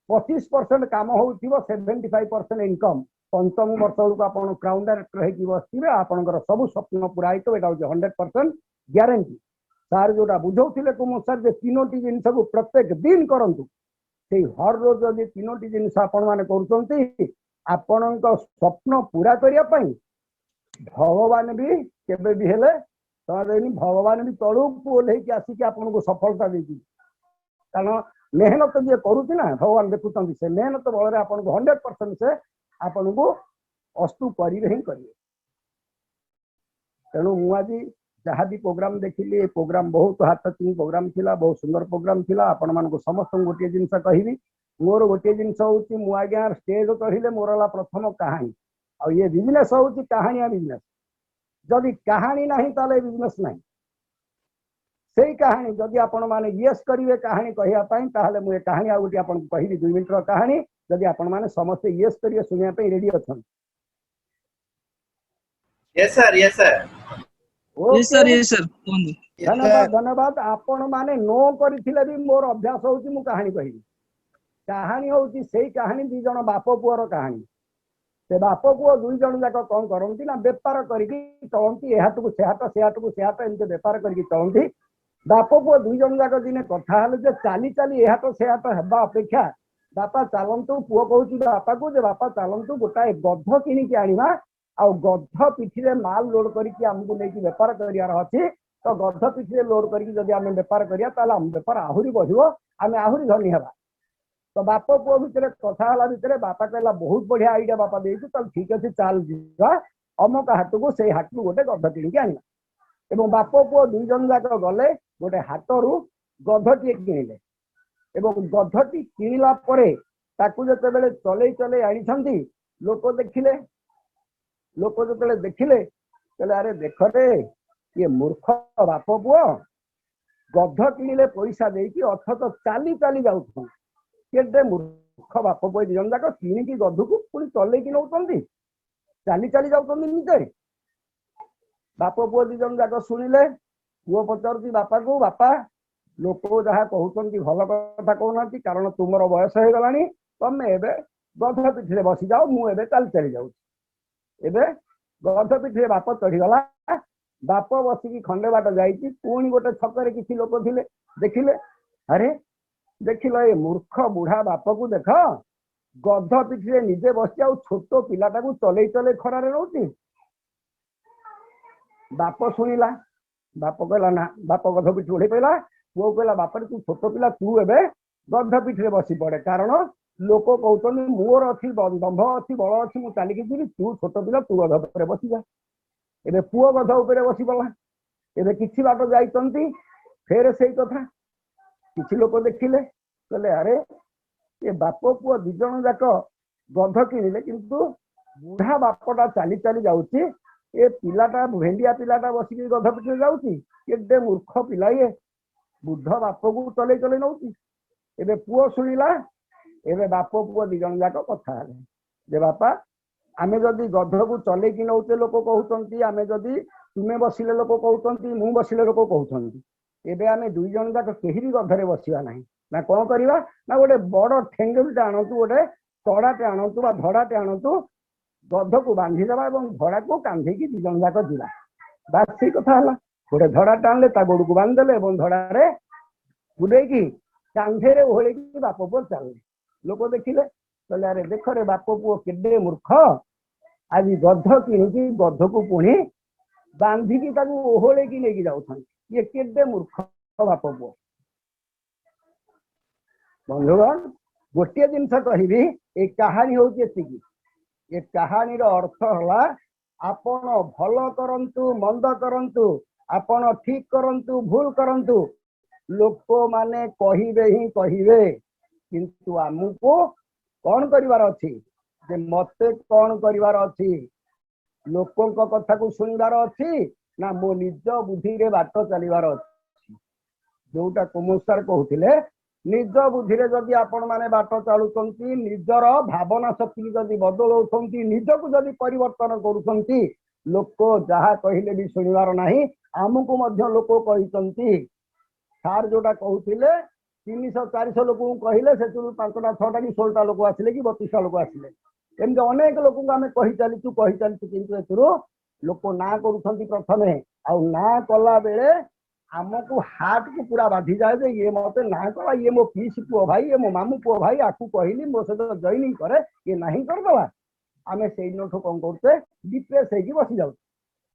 25% काम होउथिबो 75% इनकम पंचम वर्ष को आपण क्राउन डायरेक्टर हेकी बसिबे आपनकर सब स्वप्न पूरा हितो एटा 100% ग्यारंटी सार जोटा बुझौथिले को सर जे तीनोटी जिनिस को प्रत्येक दिन करंतु से हर रोज जदि तीनोटी जिनिस आपण माने करूचंती आपनक स्वप्न पूरा करिया पई भगवान भी केबे भी हेले तदेनी भगवान भी तळु ओल्हे कि आसी कि आपन को सफलता देती कारण मेहनत जे करूती ना भगवान देखुचंती से मेहनत बळ रे आपन को 100% से आपन को अस्तु करिवे ही करिवे तेणु मु आज जहाँ भी प्रोग्राम देखिली प्रोग्राम बहुत हाथ टचिंग प्रोग्राम थिला बहुत सुंदर प्रोग्राम थिला आपण मानको समस्त गोटे जिनस कहबी मोर गोटे जिनस होची मु आज्ञा स्टेज चढ़िले मोर ला प्रथम कहानी आ ये बिजनेस होची कहानिया बिजनेस जदि कहानी नहीं ताले बिजनेस नहीं सेही कहानी जदि आपण माने यस करिवे कहानी कहिया पई ताले मु ए कहानी आ गोटे आपण कहबी 2 मिनिट रो कहानी जदि आपण माने समस्त यस करिवे सुनिया पई रेडी अछन यस सर यस सर धन्यवाद धन्यवाद आपण माने नो करिथिले भी मोर अभ्यास होची मु कहानी कहबी कहानी होची सेही कहानी दी जण बाप पुअर कहानी से बाप पुओ 2 जण जाक कौन करती ना बेपार करके चलती ए हाथ को से हाथ एमती बेपार करके चलती बाप पुओ 2 जण जाक दिने कथा हले जे चाली चाली ए हाथ से हाथ हेबा अपेक्षा बापा चलतु पुओ कहूची बापा को जे बापा चलतु गोटाए गध किनिकी आनिबा आ गध पिठिरे माल लोड करके हमको लेकी बेपार करियार अछि तो गध पिठिरे लोड करके जदि आमे बेपार करिया ताला हम बेपार आहुरी बढ़िबो आमे आहुरी धनी हेबा तो बाप पुओ भितर कथा हला भितर बापा कहला बहुत बढ़िया आइडिया बापा देइछु चल ठीक अछि चल जीवा अमक हाट को से हाट को गोटे गध किनिकी आनिबा एवं बाप पुओ 2 जण जाक गले गोटे हाटरू गधटी किनिले एवं गधटी किनिला परे ताकू जते बेले चले चले आनिछंती लोक जते देखिले कहले अरे देख रे ये मूर्ख बाप पुओ गध किनिले पैसा देकी अथच चाली चाली जाउथु केडे मूर्ख बाप पुओ 2 जण जाक किनिकी गध को पुणी चले कि नौतंती चाली चाली जाउतंती निजे बाप पुओ 2 जण जाक सुनिले पुओ पचारुची बापा को बापा लोक जहाँ कहते भल कथा कहना कारण तुमर बयस हो गलानी तमे एबे गध पिठिरे बसी जाओ मुझे चली चली जाऊँ एबे गध पिठिरे बाप चढ़ीगला बाप बसिकी खंडे बाट जाइए पुणी गोटे छकरे किसी लोक थे देखिले अरे देखिल ये मूर्ख बुढ़ा बाप को देख गध पिठिरे निजे बसी आ छोट पिलाटा को चले चले खरारे रोची बाप शुणिला बाप कहला ना बाप गध पिठी ओढ़े पड़ा पुओ कहला बापर तू छोट पिला तू एबे गध पिठिरे बसी पड़े कारण लोक कहते मोर अच्छी दंभ अच्छी बल अच्छी मुझे चलिकी जी तू छोट पिला तू गध पर बसी जा एबे पुओ गध उपर बसी पड़ा एबे किछि बाट जाइतंती फेर सेई कथा किछि लोक देखिले कहले अरे ये बाप पुओ 2 जण जाक गध किनिले किंतु बुढ़ा बापटा चली चली जाउची ए पिलाटा भेंडिया पिलाटा बसिकी गध पिठिरे जाउची केडे मूर्ख पिला ये बुद्ध बाप को चले चले नौची एबे पुओ शुणिला एबे बाप पुओ 2 जण जाक कथा हेले जे बापा आमे जदि गध को चले कि नौचे लोक कहउचंती आमे जदि तुमे बसिले लोक कहउचंती मु बसिले लोक कहउचंती एबे आमे 2 जण जाक केही भी गधरे बसिवा नाही ना कोन करिवा ना गोटे बड़ ठेंगुलटा आणंतु गोटे तड़ाटे आणंतु बा धड़ाटे आणंतु गध को बांधी देबा एवं धड़ा को कांधे की 2 जण जाक जिला बात सी कथा हला गोटे धड़ा टाणले ता गोड़ को बांध देले एवं धड़ारे गुडे की कांधे रे ओहले की बाप पुओ चलले लोक देखिले कहले अरे देख रे बाप पुओ केडे मूर्ख आज गध किनिकी गध को पुणी बांधिकी ताकू ओहले की लेकी जाउथन ये केडे मूर्ख बाप पुओ बंधुगण गोटे जिनस कहबी ए कहानी होची एतिकी ये कहानी रो अर्थ हला आपण भल करंतु मंद करंतु आपण ठीक करंतु भूल करंतु लोक माने कहिबे ही कहिबे किंतु आमुको कौन करिवार अछि जे मते कौन करिवार अछि लोकों को कथा को सुनिबार अछि ना मो निज बुद्धि रे बाट चलिबार अछि जोटा कुमुद सर कहउथिले निज बुद्धि रे जदि आपण माने बाट चालुचंती निजर भावना शक्ति जदि बदलौछंती निजको जदि परिवर्तन करूछंती लोक जहा कहिले भी सुनिबार नाही आमुको मध्य लोक कहिसंती सार जोटा कहउथिले 300-400 लोक कहले से 5टा 6टा कि 16टा लोक आसिले कि 32टा लोक आसिले एमते अनेक लोक आमे कहि चलिचु किंतु एतरो लोक ना करूछंती प्रथमे आ ना कला बेले आमको हाथ को पूरा बाधी जाए जे ये मते ना कला ये मो पीस पुओ भाई ये मो मामू पुओ भाई आकू कहली मो से जॉइनिंग करे ये नहीं कर दवा आमे सेई नठो कोन करते डिप्रेस हेकी बसी जाउ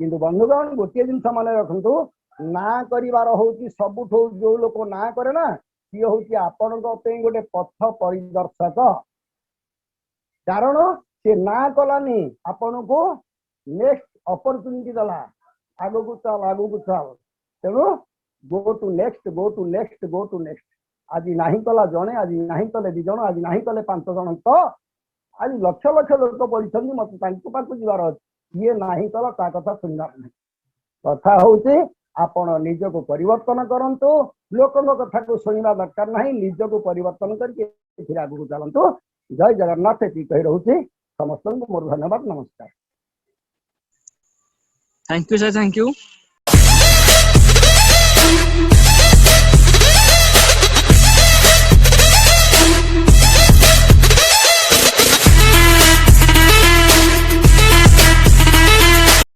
किंतु बंधुगण गोटे दिन माने रखंतु ना करिवार होउची सबुठो जो लोक ना करे ना सी होउची आपनक पे गोटे पथ परिदर्शक कारण से ना कलानी आपन को नेक्स्ट अपॉर्चुनिटी दला आगो को चल तेणु गो टू नेक्स्ट आज नहीं कला जने आज नहीं कले 2 जन आज नहीं कले 5 जन तो आज लक्ष लक्ष लोक पड़छन मत पाक जीवार ये नहीं कला ता कथा सुनबार नहीं कथा होउची आपण निजको परिवर्तन करंतु लोकन कथा को सुनिबा दरकार नहीं निजको परिवर्तन करके फिर आगु चलंतु जय जगन्नाथ एति कहि रहउची समस्त को मोर धन्यवाद नमस्कार thank you sir thank you